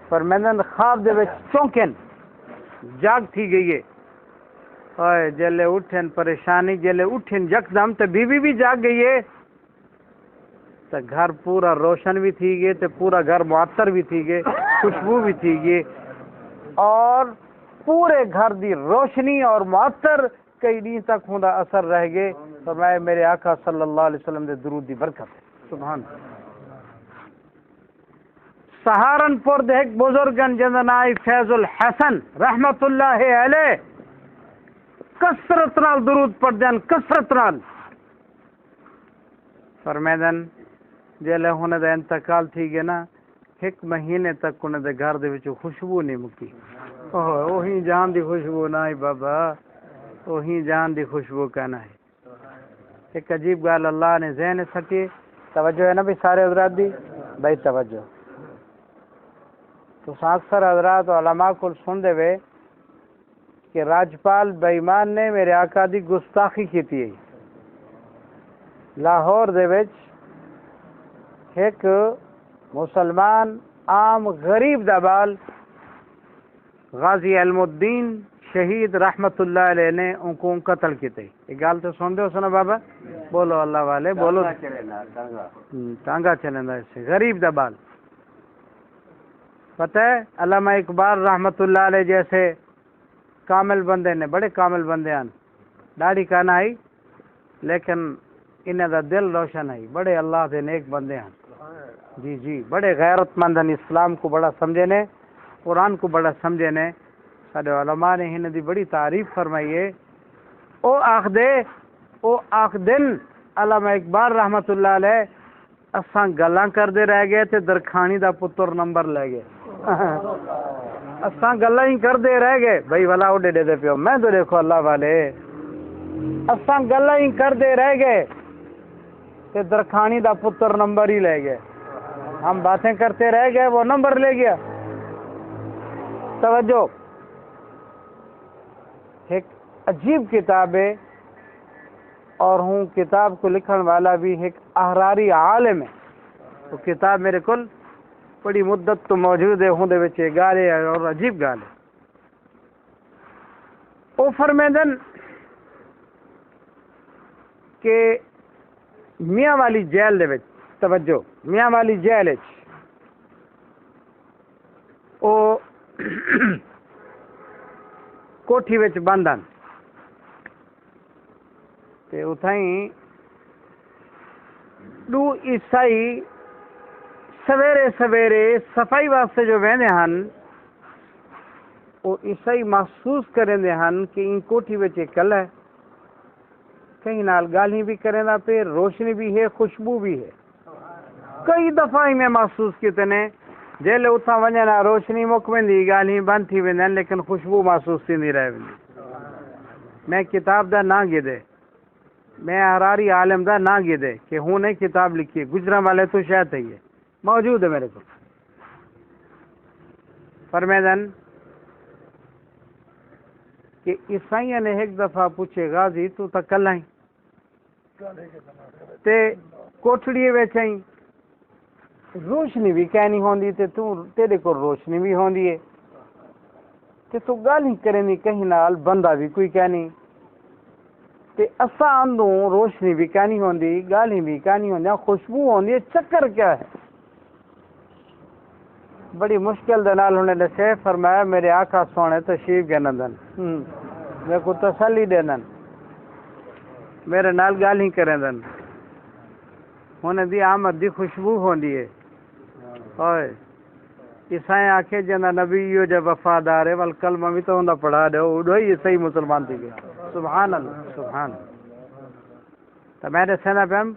فرمائنے خواب دے وچ چونکن جاگ تھی گئی ہے جلے اٹھن پریشانی جلے اٹھن یکدم تو بیوی بھی جاگ گئی ہے تو گھر پورا روشن بھی تھی گئے تو پورا گھر معطر بھی تھی گئے خوشبو بھی تھی گئے اور پورے گھر دی روشنی اور معطر کئی دن تک ہوندا اثر رہ گئے فرمایا میرے آقا صلی اللہ علیہ وسلم دے درود دی برکت ہے سبحان سہارنپور دے ایک بزرگن جندا نائی فیض الحسن رحمت اللہ علیہ کثرت نال درود پڑھ دین کثرت نال فرمیدن جیلے ہونے دا انتقال تھی گیا نا 1 مہینے تک انہیں دے گھر دے وچوں خوشبو نہیں مکی اوہی جان دی خوشبو نہ آئی بابا اوہی جان دی خوشبو کہنا ہے ایک عجیب گال اللہ نے ذہن سکی توجہ ہے نا بھی سارے حضرات دی بھائی توجہ تو اکثر حضرات علماء کو سن دے وے کہ راجپال بےمان نے میرے آقا دی گستاخی کی تھی لاہور دے وچ ایک مسلمان عام غریب دا بال غازی علم الدین شہید رحمت اللہ علیہ نے ان کو قتل کیتے یہ گال تو سن دے ہو سنا بابا بولو اللہ والے بولو ٹانگا چلیں اس سے غریب دا بال پتہ ہے علامہ اقبال رحمت اللہ علیہ جیسے کامل بندے نے بڑے کامل بندے ہیں داڑھی کا نہ آئی لیکن انہیں دا دل روشن ہے بڑے اللہ دے نیک بندے ہیں جی جی بڑے غیرت مند ہیں اسلام کو بڑا سمجھے نے قرآن کو بڑا سمجھے نے سارے علماء نے انہیں دی بڑی تعریف فرمائی ہے او آخ دن علامہ اقبال رحمت اللہ علیہ اساں گلاں کردے رہ گئے تے درخانی دا پتر نمبر لے گئے اساں گلاں ہی کردے رہ گئے بھائی والا اڈے دے پیو میں تو دیکھو اللہ والے اساں گلاں ہی کردے رہ گئے تے درخانی دا پتر نمبر ہی لے گئے ہم باتیں کرتے رہ گئے وہ نمبر لے گیا توجہ ایک عجیب کتاب ہے اور ہوں کتاب کو لکھن والا بھی ایک احراری عالم ہے وہ کتاب میرے کل بڑی مدت تو موجود ہے ہوں دے وچ گال ہے اور عجیب گال ہے او فرمیدن کہ میاں والی جیل دے وچ توجہ میاں والی جیل وچ او کوٹھی وچ بندن تے اتھائیں دو عیسائی سویرے سویرے صفائی واسطے جو ویندے ہن وہ عیسائی محسوس کریں دے ہن کہ ان کوٹھی وچ کل ہے کہیں نال گالی بھی کریں دا پہ روشنی بھی ہے خوشبو بھی ہے کئی دفعہ ہی میں محسوس کیتے نے جیلے اتھا ونجنا روشنی مک ویندی گالی بند تھی ویندن لیکن خوشبو محسوس تھی نہیں رہ ویندی میں کتاب دا نہ گدے میں احراری عالم دا نہ گدے کہ ہوں نے کتاب لکھی ہے گجرا والے تو شاید ہے یہ موجود ہے میرے کو فرمیدن کہ عیسائیوں نے ایک دفعہ پوچھے غازی تو کل آئی تے کوٹھڑی ویچائیں روشنی بھی کہنی ہوندی تے تو تیرے کو روشنی بھی ہوندی ہے تے تو گالی کریں دی کہیں نال بندہ بھی کوئی کہنی تے اساں اندوں روشنی بھی کہنی ہوندی گالی بھی کہنی ہوندی خوشبو ہوندی ہے چکر کیا ہے بڑی مشکل دے نال انہوں نے شیخ فرمایا میرے آقا سونے تشریف گنندن میں کو تسلی دینن میرے نال گالی کریں دن انہیں دی آمد دی خوشبو ہوندی ہے اوئے عیسائیں آکھے جنا نبی یو جب وفادار ہے والکلمہ بھی تو انہوں پڑھا دے وہ ہی صحیح مسلمان تھی گئے سبحان اللہ سبحان اللہ تو میں نے سنا پہم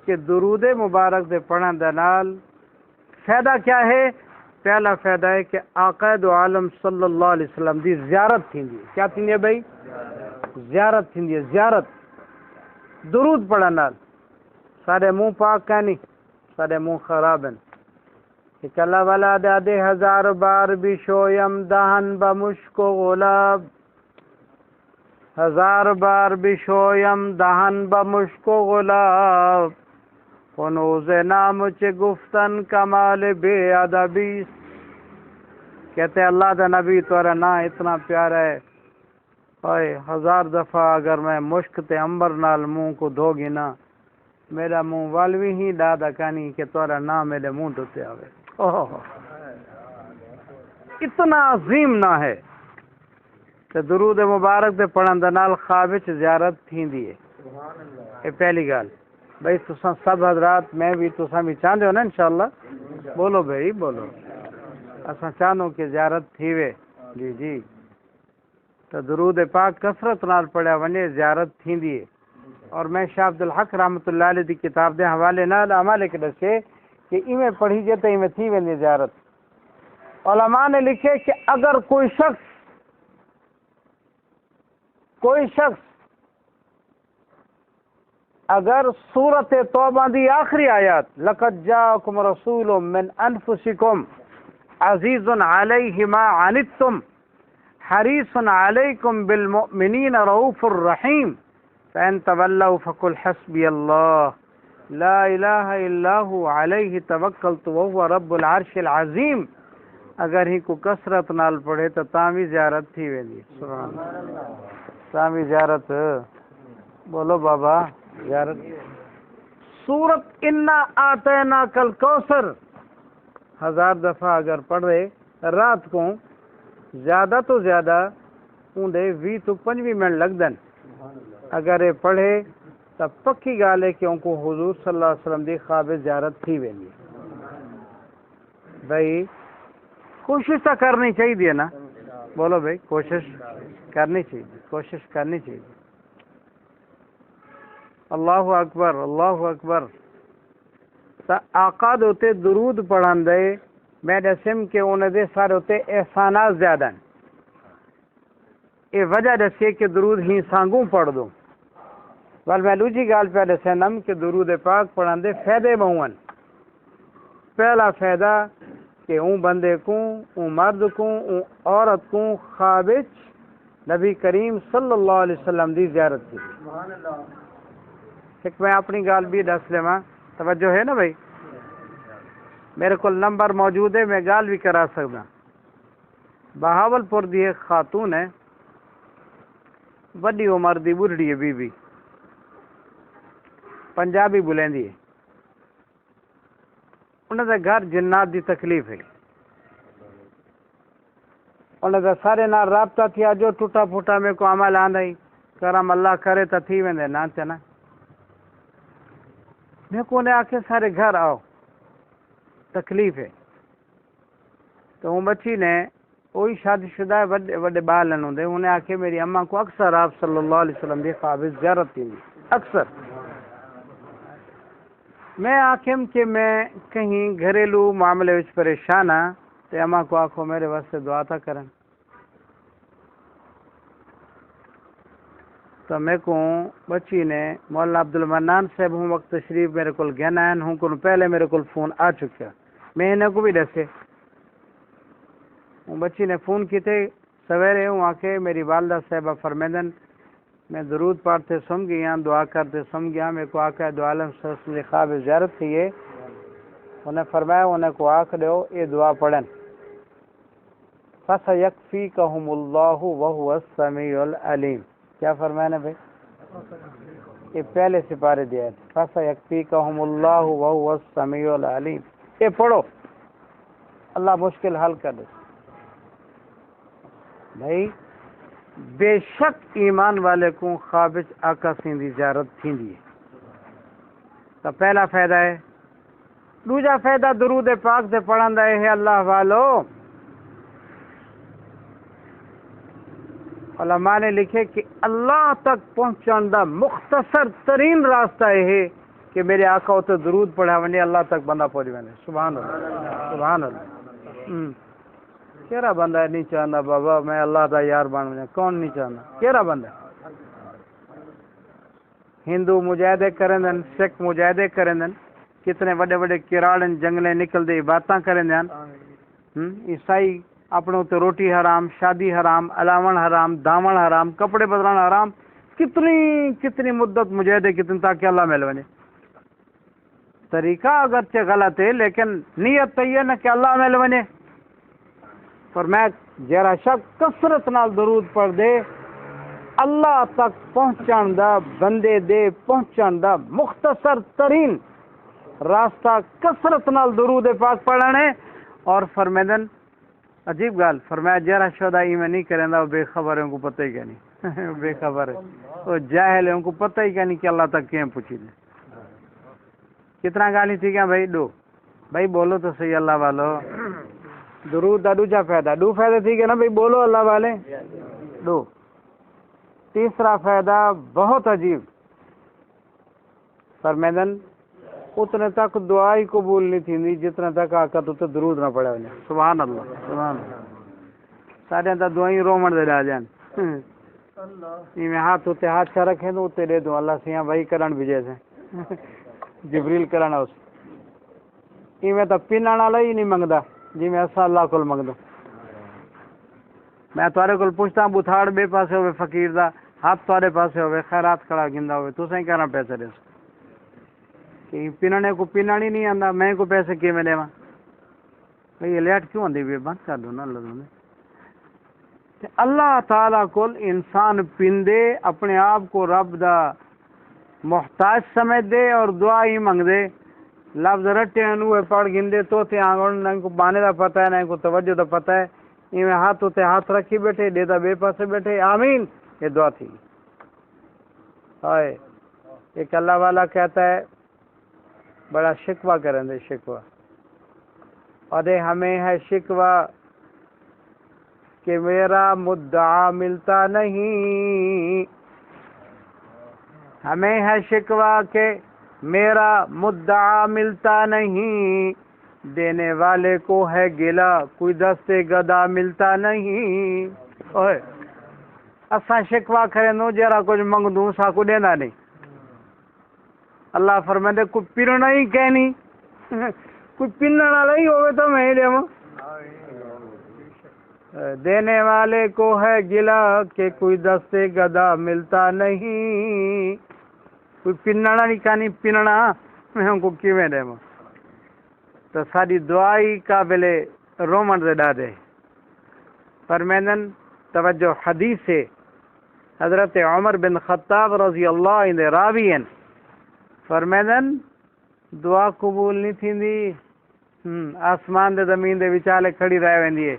کہ درود مبارک دے پڑھن دے نال فائدہ کیا ہے پہلا فائدہ ہے کہ آقا دو عالم صلی اللہ علیہ وسلم دی زیارت تھی دی کیا تھی بھائی زیارت تھی دی زیارت درود پڑھن نال سارے منہ پاک کہنی سارے منہ خراب ہیں کہ کلا والا دادے 1000 بار بھی شویم دہن بمشک و غلاب 1000 بار بھی شویم دہن بمشک و غلاب کنوز نام چے گفتن کمال بے ادبی کہتے اللہ دا نبی تورا نا اتنا پیارا ہے اوئے 1000 دفعہ اگر میں مشک تے امبر نال منہ کو دھو گی نا میرا منہ والوی ہی دادا کہنی کہ تورا نا میرے منہ ڈھتے آوے اتنا عظیم نہ ہے تے درود مبارک دے پڑھن دے نال خواب وچ زیارت تھیندی ہے. یہ پہلی گل. بھائی تساں سب حضرات میں بھی تساں بھی چاہندے ہو نا انشاءاللہ؟ بولو بھائی بولو. اساں چاہنو کہ زیارت تھیوے. جی جی. تو درود پاک کثرت نال پڑھیا ونجے زیارت تھیندی ہے. اور میں شاہ عبد الحق رحمۃ اللہ علیہ دی کتاب دے حوالے نال عمل کے دسے کہ ایویں پڑھی جے تے ایویں تھی ویندی زیارت. علماء نے لکھے کہ اگر کوئی شخص اگر سورت توبہ دی آخری آیات لقد جاءکم رسول من انفسکم عزیز علیہ ما عنتم حریص علیکم بالمؤمنین رؤوف الرحیم فإن تولوا فقل حسبی اللہ لا الہ الا هو علیہ توکلت وهو رب العرش العظیم، اگر ہی کو کثرت نال پڑھے تو تاں زیارت تھی ویندی. سبحان اللہ. تاں زیارت. بولو بابا زیارت. سورت انا آتینا کل کوثر 1000 دفعہ اگر پڑھے رات کو زیادہ تو زیادہ اونڈے 20 تو 25 منٹ لگدن. اگر یہ پڑھے تو پکی گال ہے کہ ان کو حضور صلی اللہ علیہ وسلم دی خواب زیارت تھی ویندی. بھائی کوشش تو کرنی چاہیے نا. بولو بھائی کوشش کرنی چاہیے. کوشش کرنی چاہیے. اللہ اکبر اللہ اکبر. آقا دوتے درود پڑھان دے میں دسم کہ انہیں دے سارے ہوتے احسانات زیادہ ہیں. یہ وجہ دسے کہ درود ہی سانگوں پڑھ دوں. وال میں لوجی گال پہ دسنم کہ درود پاک پڑھان دے فائدے بہون. پہلا فائدہ کہ اون بندے کو اون مرد کو اون عورت کو خواب نبی کریم صلی اللہ علیہ وسلم دی زیارت کی. ایک میں اپنی گال بھی دس لواں. توجہ ہے نا بھائی؟ میرے کو نمبر موجود ہے، میں گال بھی کرا سکتا. بہاول پور دی ایک خاتون ہے، وڈی عمر دی بڑھڑی ہے، بی بی پنجابی بولیندی ہے. انہوں دے گھر جنات دی تکلیف ہے. انہوں دے سارے نال رابطہ تھیا جو ٹوٹا پھوٹا میں کو عمل آندا ہی کرم اللہ کرے تا تھی ویندے نا چنا. میں کو نے آکے سارے گھر آؤ تکلیف ہے. تو وہ بچی نے وہی شادی شدہ ہے، وڈے وڈے بال ہوں. انہیں آکے میری اماں کو اکثر آپ صلی اللہ علیہ وسلم دی خواب زیارت تھی اکثر. میں آکھم کہ میں کہیں گھریلو معاملے وچ پریشان ہاں تو اماں کو آکھو میرے واسطے دعا تھا کرن. تو میں کو بچی نے مولانا عبد المنان صاحب ہوں وقت تشریف میرے کو گہنا ہوں کو پہلے میرے کو فون آ چکا. میں انہیں کو بھی دسے بچی نے فون کیتے سویرے ہوں آ کے میری والدہ صاحبہ فرمیدن میں درود پڑھتے سم گیا دعا کرتے سم گیا. میرے کو آکا دو عالم سے خواب زیارت تھی ہے. انہیں فرمایا انہیں کو آکھ دو یہ دعا پڑھن فَسَيَكْفِيكَهُمُ اللَّهُ وَهُوَ السَّمِيعُ الْعَلِيمُ. کیا فرمایا نا بھائی؟ یہ پہلے سپارے دیا ہے. فَسَيَكْفِيكَهُمُ اللَّهُ وَهُوَ السَّمِيعُ الْعَلِيمُ. یہ پڑھو اللہ مشکل حل کر دے. بھائی بے شک ایمان والے کو خواب آقا سیندی زیارت تھیندی ہے. تو پہلا فائدہ ہے. دوجا فائدہ درود پاک سے پڑھن ہے اللہ والو. علماء نے لکھے کہ اللہ تک پہنچان دا مختصر ترین راستہ ہے کہ میرے آقا ہوتے درود پڑھا ونی اللہ تک بندہ پہنچ ونے. سبحان اللہ سبحان اللہ. کیرا بندہ نہیں چاہتا بابا میں اللہ دا یار بن جائے؟ کون نہیں چاہتا؟ کیرا بندہ؟ ہندو مجاہدے کریں دن، سکھ مجاہدے کریں دن، کتنے بڑے بڑے کراڑن جنگلیں نکل دے باتاں کریں دن. عیسائی اپنوں تے روٹی حرام، شادی حرام، علاوہ حرام، دامن حرام، کپڑے بدلانا حرام. کتنی مدت مجاہدے کتنی تاکہ اللہ مل بنے. طریقہ اگرچہ غلط ہے لیکن نیت تو یہ نہ کہ اللہ مل بنے. پر میں جرا شک کثرت نال درود پڑھ دے اللہ تک پہنچان دا بندے دے پہنچان دا مختصر ترین راستہ کثرت نال درود پاک پڑھنے. اور فرمیدن عجیب گال فرمایا جرا شودا ای میں نہیں کریں وہ بے خبر ہے ان کو پتہ ہی کیا نہیں بے خبر ہے وہ جاہل ہے ان کو پتہ ہی کیا نہیں کہ اللہ تک کیوں پوچھی دیں کتنا گالی تھی کیا بھائی دو بھائی بولو تو صحیح اللہ والو درود دا دوجا فائدہ دو فائدہ تھی کہ نا بھائی بولو اللہ والے دو تیسرا فائدہ بہت عجیب فرمیدن اتنے تک دعا ہی قبول نہیں تھی جتنے تک آقا تو درود نہ پڑے انہیں سبحان اللہ سبحان اللہ سارے اندر دعائیں رومن دے ڈا جان میں ہاتھ ہوتے ہاتھ چا رکھیں تو اتنے دے دوں اللہ سیاں بھائی کرن بھی جیسے جبریل کرنا اس میں تو پینن والا ہی نہیں منگتا جی میں ایسا اللہ کو منگ دوں میں تھوڑے کو پوچھتا ہوں بتھاڑ بے پاسے ہوئے فقیر دا ہاتھ تھوڑے پاسے ہوئے خیرات کھڑا گندا ہوئے تو سہیں کہنا پیسے دے کہ پیننے کو پیننا ہی نہیں آتا میں کو پیسے کی میں دے بھائی یہ لیٹ کیوں آتی بھی بند کر دو نا اللہ تعالیٰ کو انسان پیندے اپنے آپ کو رب دا محتاج سمجھ دے اور دعا ہی منگ دے لفظ رٹے انوے پڑھ گندے تو تے آنگن نہ کو بانے دا پتہ ہے نہ کو توجہ دا پتہ ہے میں ہاتھ ہوتے ہاتھ رکھی بیٹھے دے دا بے پاسے بیٹھے آمین یہ دعا تھی ہائے ایک اللہ والا کہتا ہے بڑا شکوہ کریں دے شکوہ ارے ہمیں ہے شکوہ کہ میرا مدعا ملتا نہیں ہمیں ہے شکوہ کہ میرا مدعا ملتا نہیں دینے والے کو ہے گلا کوئی دستے گدا ملتا نہیں اوئے اساں شکوہ کریں نو جرا کچھ منگ دوں سا کو دینا نہیں اللہ فرمائے کوئی پرنا ہی کہنی کوئی پننا والا ہی ہوئے تو میں ہی دے دینے والے کو ہے گلا کہ کوئی دستے گدا ملتا نہیں کوئی پننا نہیں کہانی پننا میں ان کو کیویں دے تو ساری دعائی قابل رومن دے ڈا دے فرمیدن توجہ حدیث سے حضرت عمر بن خطاب رضی اللہ عنہ راوی ہیں فرمیدن دعا قبول نہیں تھی آسمان دے زمین دے وچالے کھڑی رہ ویندی ہے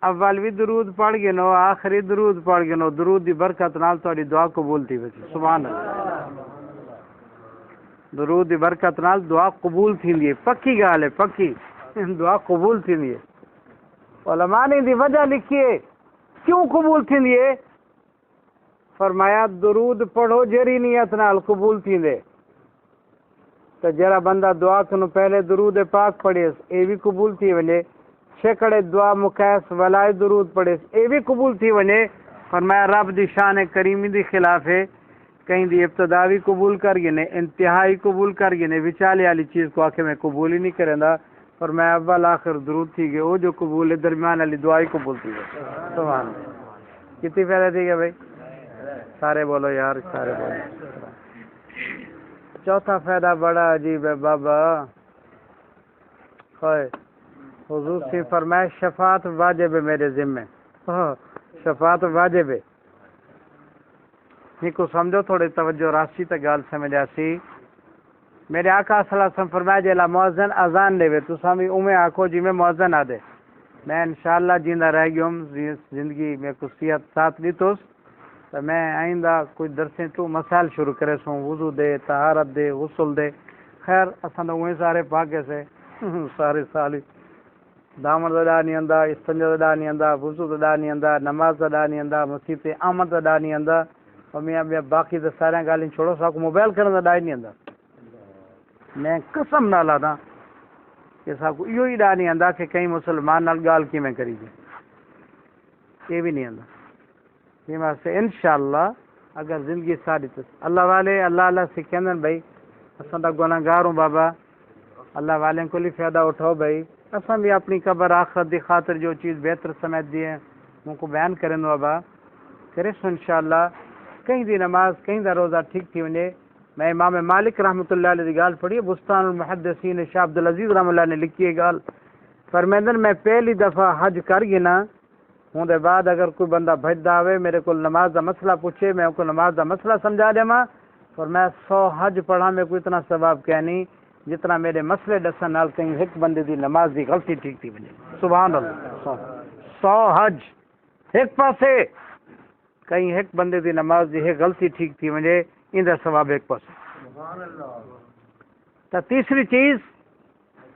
اول بھی درود پڑھ گئے نو آخری درود پڑھ گئے نو درود دی برکت نال تہاڈی دعا قبول تھی ویسی سبحان اللہ درود دی برکت نال دعا قبول تھیندی ہے پکی گال ہے پکی دعا قبول تھیندی ہے علماء نے دی وجہ لکھی ہے کیوں قبول تھیندی ہے فرمایا درود پڑھو جری نیت نال قبول تھیندے تو جرا بندہ دعا کنو پہلے درود پاک پڑھے اے بھی قبول تھی ونے شکڑے دعا مقیس ولائے درود پڑھے اے بھی قبول تھی ونے فرمایا رب دی شان کریمی دی خلاف ہے کہیں دی ابتداوی قبول کر گئے انتہائی قبول کر گئے وچالے والی چیز کو آکے میں قبول ہی نہیں کریں دا فرمایا اول آخر درود تھی گئے وہ جو قبول ہے درمیان والی دعائی قبول تھی گئے سبحان اللہ کتنی فائدہ تھی گئے بھائی سارے بولو یار سارے بولو چوتھا فائدہ بڑا عجیب ہے بابا حضور سے فرمائے شفاعت واجب ہے میرے ذمہ شفاعت واجب ہے کو سمجھو تھوڑے توجہ راشی تک گال سمجھ آسی میرے آقا صلی اللہ علیہ وسلم فرمایا جیلا مؤذن اذان دے تو سامی اومے آکھو جی میں مؤذن آ دے میں انشاءاللہ جیندہ رہ گی ہوں زندگی میں کچھ صحت ساتھ لی تو میں آئندہ کچھ درسیں تو مسائل شروع کرے سوں وضو دے طہارت دے غسل دے خیر اساں تو وہیں سارے پاکے سے سارے سالی دامن دا نہیں آندا استنجا دا نہیں آندا وضو دا نہیں آندا نماز دا نہیں آندا مسجد آمد دا نہیں آندا اور میں باقی تو سارے گالیں چھوڑو سا کو موبائل کرنے دا نہیں آندا میں قسم نہ لادا کہ سا کو یہ ہی دا نہیں آندا کہ کہیں مسلمان نال گال کی میں کری جائے یہ بھی نہیں آندا یہ واسطے انشاءاللہ اگر زندگی ساری تو اللہ والے اللہ سے کہندن بھائی اساں دا گناہگار ہوں بابا اللہ والے کو لی فائدہ اٹھاؤ بھائی اساں بھی اپنی قبر آخرت دی خاطر جو چیز بہتر سمجھ دی ہے ان کو بیان کریں بابا کرے سو انشاءاللہ کہیں دی نماز کہیں دا روزہ ٹھیک تھی انہیں میں امام مالک رحمۃ اللہ علیہ دی گال پڑھی بستان المحدثین شاہ عبدالعزیز رحمۃ اللہ نے لکھی ہے گال فرمیندن میں پہلی دفعہ حج کر گنا ہوں دے بعد اگر کوئی بندہ بھجدا ہوئے میرے کو نماز دا مسئلہ پوچھے میں ان کو نماز دا مسئلہ سمجھا دے ماں اور میں 100 حج پڑھا میں کوئی اتنا ثواب کہنی جتنا میرے مسئلے ڈسن نال کہیں ایک بندے دی نماز دی غلطی ٹھیک تھی بنے سبحان اللہ 100 حج ایک پاسے کہیں ایک بندے دی نماز دی ہے غلطی ٹھیک تھی مجھے ان دا ثواب ایک پاسے تو تیسری چیز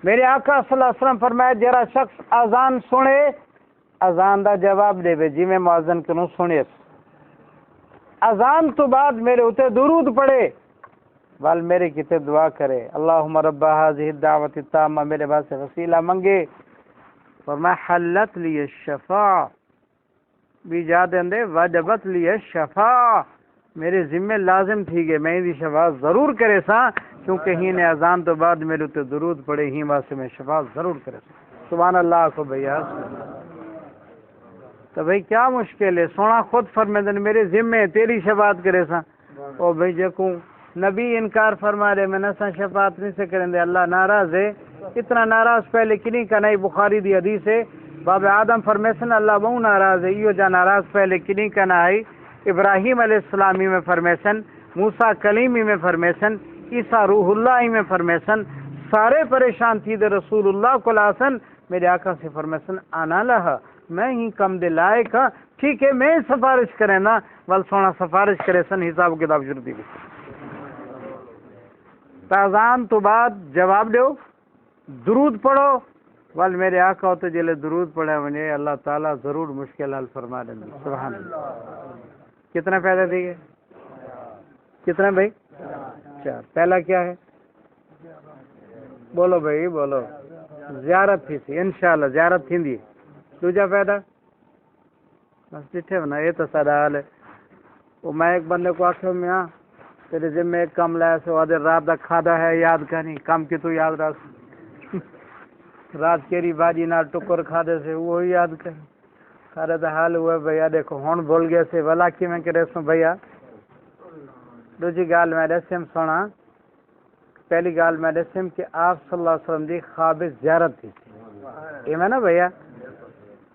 میرے آقا صلی اللہ علیہ وسلم فرمایا جرا شخص اذان سنے اذان دا جواب دے بے جی میں مؤذن کنوں سنے اذان تو بعد میرے اتے درود پڑھے وال میرے کتے دعا کرے اللہم رب هذه الدعوت التامہ میرے بعد سے وسیلہ منگے فرمایا حلت لی الشفاع بھی جا دیں وجبت لی الشفاع میرے ذمہ لازم تھی گئے میں دی شفاعت ضرور کرے سا کیونکہ ہی نے اذان تو بعد میرے اتے درود پڑھے ہی واسطے میں شفاعت ضرور کرے سا سبحان اللہ کو بھیا تو بھئی کیا مشکل ہے سونا خود فرمیدن میرے ذمہ تیری شفاعت کرے سا او بھئی جکوں نبی انکار فرما رہے میں نسا شفاعت نہیں سے کریں دے اللہ ناراض ہے اتنا ناراض پہلے کنی کا نہیں بخاری دی حدیث ہے باب آدم فرمیسن اللہ بہو ناراض ہے یہ جا ناراض پہلے کنی کا نہ آئی ابراہیم علیہ السلامی میں فرمیسن موسیٰ کلیمی میں فرمیسن عیسیٰ روح اللہ میں فرمیسن سارے پریشان تھی دے رسول اللہ کو لاسن میرے آقا سے فرمیسن آنا لہا میں ہی کم دے لائق ہاں ٹھیک ہے میں سفارش کریں نا ول سونا سفارش کرے سن حساب کتاب شروع دی تازان تو بعد جواب دیو درود پڑھو ول میرے آقا ہوتے جلے درود پڑھے مجھے اللہ تعالیٰ ضرور مشکل حل فرما دیں سبحان اللہ کتنا پیدا دیے کتنا بھائی 4 پہلا کیا ہے بولو بھائی بولو زیارت تھی سی انشاءاللہ زیارت تھی دی دوجا پیدا بس ڈٹھے بنا یہ تو سارا حال ہے وہ میں ایک بندے کو آخر میں ہاں تیرے ذمہ ایک کام لایا سو آدھے رات دا کھادا ہے یاد کرنی کام کی تو یاد رکھ رات کیری باجی نال ٹکر کھادے سے وہی یاد کرنی سارے دا حال ہوا بھیا دیکھو ہون بول گئے سے ولا کی میں کرے سو بھیا دوجی گال میں رسم سونا پہلی گال میں رسم کہ آپ صلی اللہ علیہ وسلم دی خواب زیارت تھی یہ میں نا بھیا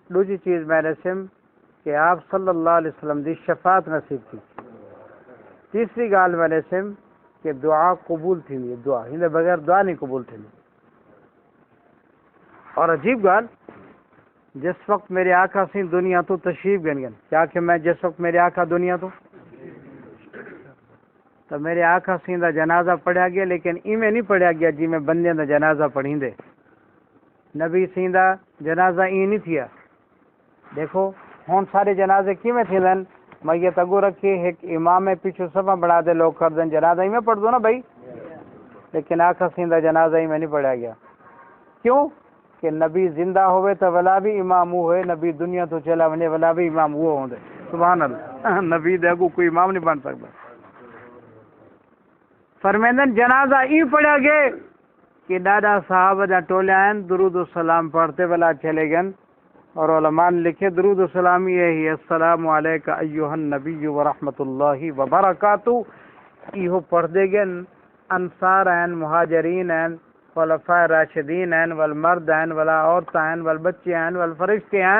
دوجی چیز میں رسم کہ آپ صلی اللہ علیہ وسلم دی شفاعت نصیب تھی تیسری گال میں رسم کہ دعا قبول تھی دعا ہندے بغیر دعا نہیں قبول تھی اور عجیب گال جس وقت میرے آقا سی دنیا تو تشریف گن گن کیا کہ میں جس وقت میرے آقا دنیا تو میرے آقا سی دا جنازہ پڑھا گیا لیکن ایویں نہیں پڑھا گیا جی میں بندے دا جنازہ پڑھی دے نبی سی دا جنازہ ای نہیں تھیا دیکھو ہون سارے جنازے کی میں تھے دن میت اگو رکھی ایک امام پیچھو سفا بڑھا دے لوگ کر دیں جنازہ ہی میں پڑھ دو نا بھائی لیکن آقا سیندہ جنازہ ہی میں نہیں پڑھا گیا کیوں کہ نبی زندہ ہوئے تو ولا بھی امام ہوئے نبی دنیا تو چلا ونے ولا بھی امام وہ ہوں دے سبحان اللہ نبی دے اگو کوئی امام نہیں بن سکتا فرمیندن جنازہ ہی پڑھا گئے کہ دادا صاحب دا ٹولے آئیں درود و سلام پڑھتے ولا چلے گئے اور علماء نے لکھے درود و سلام یہی السلام علیکہ ایہا النبی ورحمت اللہ وبرکاتہ یہ پڑھ دے گئے انصار ہیں مہاجرین ہیں خلفاء راشدین ہیں والمرد ہیں ولا عورت ہیں والبچے ہیں والفرشتے ہیں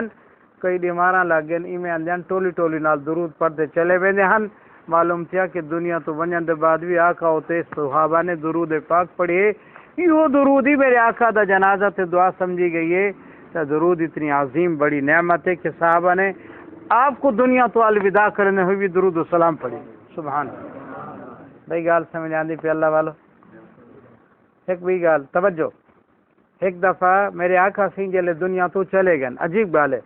کئی بیماراں لگ گئے ایویں اندیاں ٹولی ٹولی نال درود پڑھتے چلے ویندے ہن معلوم تھیا کہ دنیا تو ونجن دے بعد بھی آقا ہوتے صحابہ نے درود پاک پڑھے یہ درود ہی میرے آقا دا جنازہ تے دعا سمجھی گئی ہے تو درود اتنی عظیم بڑی نعمت ہے کہ صحابہ نے آپ کو دنیا تو الوداع کرنے ہوئی بھی درود و سلام پڑھی سبحان بھائی گال سمجھ آندی پہ اللہ والو ایک بھی گال توجہ ایک دفعہ میرے آقا سین جلے دنیا تو چلے گئے عجیب گال ہے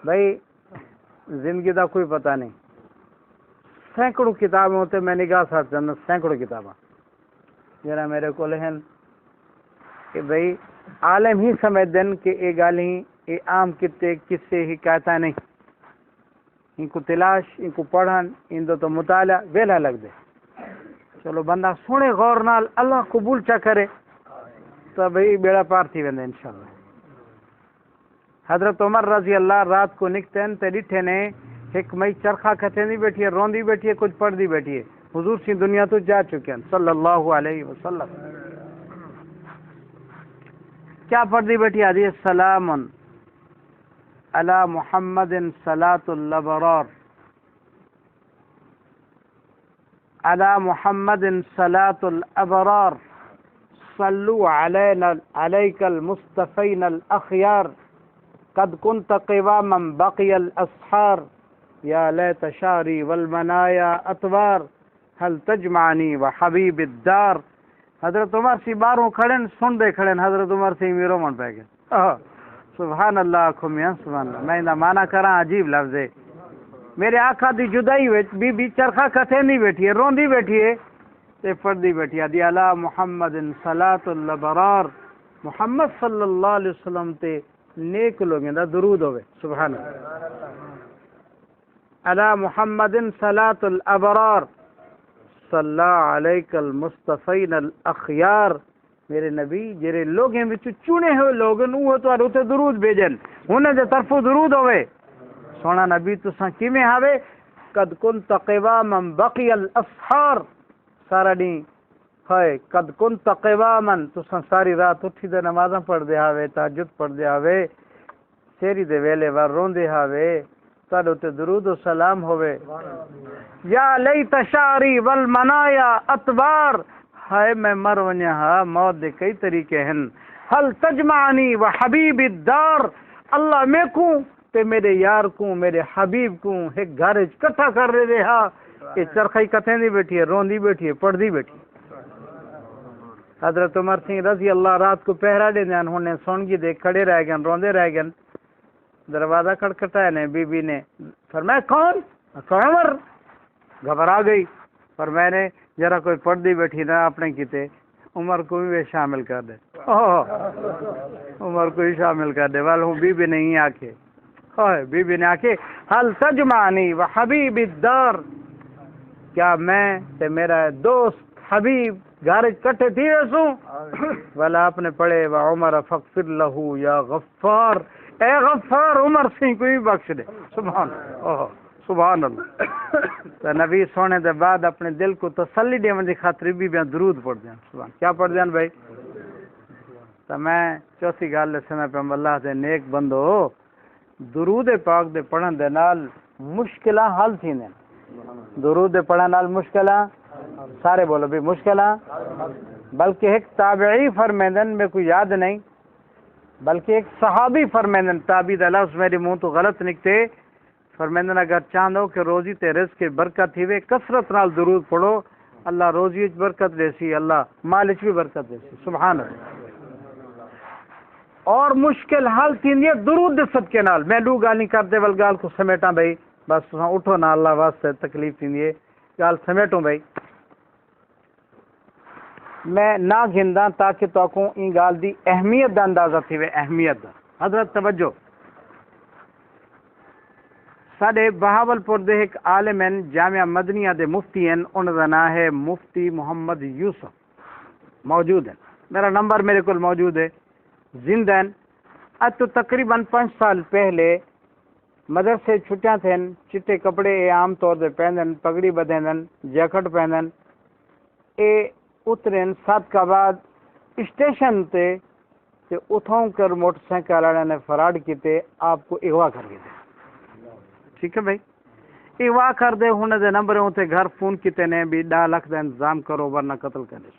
بھائی زندگی دا کوئی پتہ نہیں سینکڑوں کتابیں ہوتے میں نگاہ ساتھ جانا سینکڑوں کتابیں جرا میرے کو لہن کہ بھائی عالم ہی سمجھ دن کہ یہ گال ہی یہ عام کتے کسے ہی کہتا نہیں ان کو تلاش ان کو پڑھن ان دو تو مطالعہ ویلا لگ دے چلو بندہ سونے غور نال اللہ قبول چا کرے تو بھائی بیڑا پار تھی ویندے انشاءاللہ حضرت عمر رضی اللہ رات کو نکتین تے ڈٹھے نے ایک مئی چرخا کھتے نہیں بیٹھی ہے روندی بیٹھی ہے کچھ پڑھ دی بیٹھی ہے حضور سی دنیا تو جا چکے ہیں صلی اللہ علیہ وسلم کیا پڑھ دی بیٹھی حدیث سلام علی محمد صلاۃ الابرار علی محمد صلاۃ الابرار صلوا علینا علیک المصطفین الاخیار قد كنت قواما بقی الاسحار یا لیت شعری والمنایا اطوار هل تجمعنی وحبیب الدار. حضرت عمر سی باروں کھڑن سن دے کھڑن حضرت عمر سی میرو من پہ گئے. سبحان اللہ کھمیاں سبحان اللہ. میں دا معنی کراں عجیب لفظ ہے. میرے آقا دی جدائی وچ بی بی چرخا کتے نہیں بیٹھی ہے, روندی بیٹھی ہے تے پڑھدی بیٹھی ہے دی علی محمد صلاۃ الابرار. محمد صلی اللہ علیہ وسلم تے نیک لوگوں دا درود ہوئے. سبحان اللہ. علی محمد صلاۃ الابرار صلی علیک المصطفین الاخیار. میرے نبی جڑے لوگوں وچ چنے ہوئے لوگ وہ تواڈے تے درود بھیجن, انہاں دے طرفوں درود ہوئے. سونا نبی تساں کیویں ہوے قد كنت قواما بقي الاسحار. سارا دن ہائے قد كنت قواما تساں ساری رات اٹھی دے نمازاں پڑھ دے ہوے, تہجد پڑھ دے ہوے, سحری دے ویلے وار روندے ہوے, تواڈے تے درود و سلام ہوئے. یا لیت شعری والمنایا اطوار. ہائے میں مر ونیا ہا, موت دے کئی طریقے ہیں. حل تجمعنی وحبیب الدار. اللہ میں کو تے میرے یار کو میرے حبیب کو ایک گھر کٹھا کر رہے ہا. کہ چرخائی کتیں دی بیٹھی ہے, روندی بیٹھی ہے, پڑھدی بیٹھی ہے. حضرت عمر سنگھ رضی اللہ رات کو پہرا دے دین, انہیں سونگی دے کھڑے رہ گئے, روندے رہ گئے. دروازہ کھٹکھٹایا نے, بی بی نے فرمایا کون؟ عمر. گھبرا گئی. پر میں نے ذرا کوئی پڑھدی بیٹھی نہ اپنے کیتے, عمر کو بھی شامل کر دے. عمر کو بھی شامل کر دے. وال ہوں بی بی نہیں آکے, بی بی نے آکے حل تجمعنی و حبیب الدار. کیا میں تے میرا دوست حبیب گھر کٹھے تھی ویسوں. والا آپ نے پڑھے و عمر فغفر لہو یا غفار. اے غفار عمر سنگھ کو بھی بخش دے. سبحان اللہ, سبحان اللہ. تو نبی سونے دے بعد اپنے دل کو تسلی دینے دی خاطر بھی درود پڑھ دیں. سبحان کیا پڑھ دیں بھائی. تو میں چوتھی گل دسنا پہ اللہ دے نیک بندو, درود پاک دے پڑھن دے نال مشکلاں حل تھیندیں. درود دے پڑھن نال مشکلاں سارے بولو بھی مشکلاں. بلکہ ایک تابعی فرمیندن, میں کوئی یاد نہیں, بلکہ ایک صحابی فرمیندن, تابعی دا لفظ میرے منہ تو غلط نکتے, فرمیندن اگر چاہندو کہ روزی تے رزق کی برکت تھیوے کثرت نال درود پڑھو, اللہ روزی وچ برکت دے سی, اللہ مال وچ بھی برکت دے سی. سبحان اللہ. اور مشکل حل تھیندی ہے درود دے صدقے نال. میں دو گال نہیں کرتے ول گال کو سمیٹاں بھائی, بس تساں اٹھو نا, اللہ واسطے تکلیف تھیندی ہے, گال سمیٹو بھائی. میں نہ گھندا تاکہ توکوں این گال دی اہمیت دا اندازہ تھیوے. اہمیت دا حضرت توجہ. ساڈے بہاولپور دے ایک عالم ہیں, جامعہ مدنیہ دے مفتی ہیں, انہاں دا نام ہے مفتی محمد یوسف. موجود ہیں, میرا نمبر میرے کول موجود ہے, زندہ ہیں. آج تو تقریباً 5 سال پہلے مدرسے چھٹیاں تھیں, چٹے کپڑے اے عام طور دے پہندن, پگڑی بدھیندن, جیکٹ پہندن. اے اترین 7 کا بعد اسٹیشن تے اتھوں کر موٹر سائیکل والے نے فراڈ کیتے, آپ کو اغوا کر دیتے. ٹھیک ہے بھائی, اغوا کر دے. انہوں نے نمبر اتنے گھر فون کیتے نے بھی 10 لاکھ دا انتظام کرو ورنہ قتل کر دے.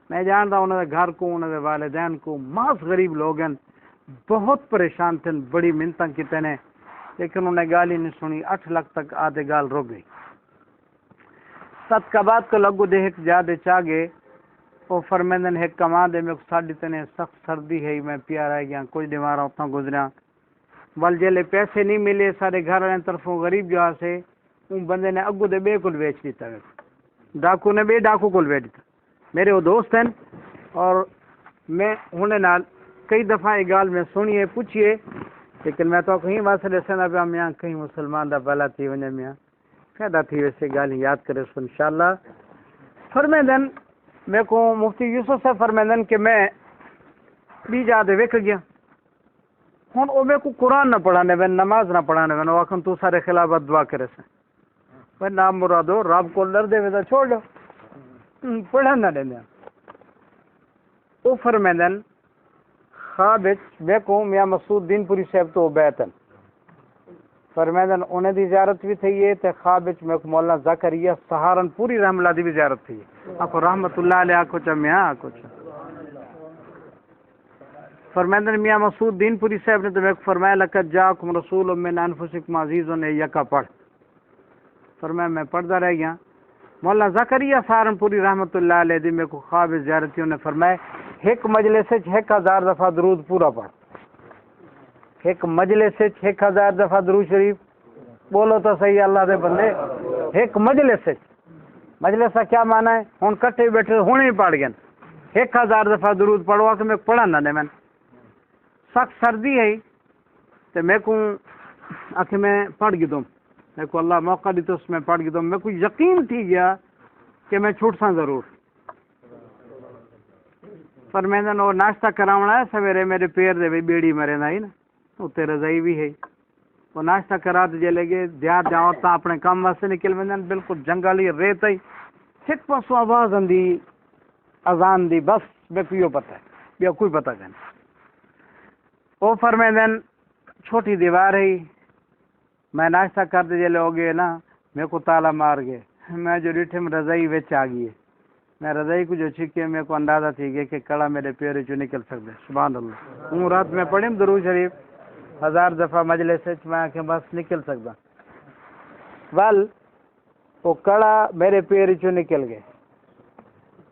میں جانتا انہوں نے گھر کو, انہوں نے والدین کو, محض غریب لوگ ہیں, بہت پریشان تھے, بڑی منتاں کیتے نے, لیکن انہوں نے گال ہی نہیں سنی. 8 لاکھ تک آدھے گال رک گئی. 7 کا بعد کو لگو دے ایک جا دے چاہ گئے, وہ فرمیندن ایک کما دے میں ساڑی تنے سخت سردی ہے, میں پیا رہ گیا, کچھ دیوارا اتنا گزریا. ول جلے پیسے نہیں ملے سارے گھر والے طرفوں غریب جو سے, ان بندے نے اگو دے بے کل بیچ دیتا. ڈاکو نے بے ڈاکو کل بیچ دیتا. میرے وہ دوست ہیں, اور میں ہونے نال کئی دفعہ یہ گال میں سنیے پوچھئے, لیکن میں تو کہیں واسطے سنا پہ میاں کہیں مسلمان دا بلا تھی ونجے میاں فائدہ تھی ویسے گال یاد کرے سو انشاءاللہ. فرمیندن میں کو مفتی یوسف سے فرمیندن کہ میں بھی جا دے ویک گیا. ہوں وہ میں کو قرآن نہ پڑھانے وین, نماز نہ پڑھانے وین, وہ تو سارے خلاف دعا کرے سے. بھائی نام مرادو رب کو ڈر دے وے تو چھوڑ دو, پڑھن نہ دینا. وہ فرمیندن خواب میں کو میاں مسعود دین پوری صاحب تو بیت ہیں. فرمیدن انہیں دی زیارت بھی تھی ہے تے خواب وچ میں مولانا زکریا سہارنپوری رحم اللہ دی بھی زیارت تھی ہے آکو رحمت اللہ علیہ آکو چا میاں آکو چا فرمیدن میاں مسعود دین پوری صاحب نے تو میں فرمایا لقد جاکم رسول من انفسکم عزیز نے یکا پڑھ فرمایا میں پڑھتا رہ گیا مولانا زکریا سہارنپوری رحمت اللہ علیہ دی میں کو خواب زیارتیوں نے فرمایا ایک مجلس 1000 دفعہ درود پورا پڑھ ایک مجلس 1000 دفعہ درود شریف بولو تو صحیح اللہ دے بندے ایک مجلس کا کیا معنی ہے ہوں کٹھے بیٹھے ہونے ہی پڑھ گئے 1000 دفعہ درود پڑھوا کہ میں پڑھانا نہیں میں سخت سردی ہے تو میں کو آخر میں پڑھ گئی دوں میں کو اللہ موقع دی تو اس میں پڑھ گئی دوں میں کو یقین تھی گیا کہ میں چھوٹ سا ضرور پر میں نے وہ ناشتہ کراونا ہے سویرے میرے پیر دے بھی بیڑی مرے نا ہی نا اتنے رضائی بھی ہے وہ ناشتہ کرا تو جلے گے دیہات جاؤ تو اپنے کام واسطے نکل میں بالکل جنگلی ریت ہی ایک پاسوں آواز آندی اذان دی بس میں کو پتہ ہے بیا کوئی پتہ نہیں وہ فرمیدن چھوٹی دیوار ہے میں ناشتہ کرتے جلے ہو گئے نا میرے کو تالا مار گئے میں جو ڈیٹھے میں رضائی وچ آ گئی ہے میں رضائی کو جو چھکے میرے کو اندازہ تھی گیا کہ کڑا میرے پیرے چو نکل سکتے سبحان اللہ ہوں رات میں پڑھیں درود شریف 1000 دفعہ مجلس میں کہ بس نکل سکتا ول وہ کڑا میرے پیرے چو نکل گئے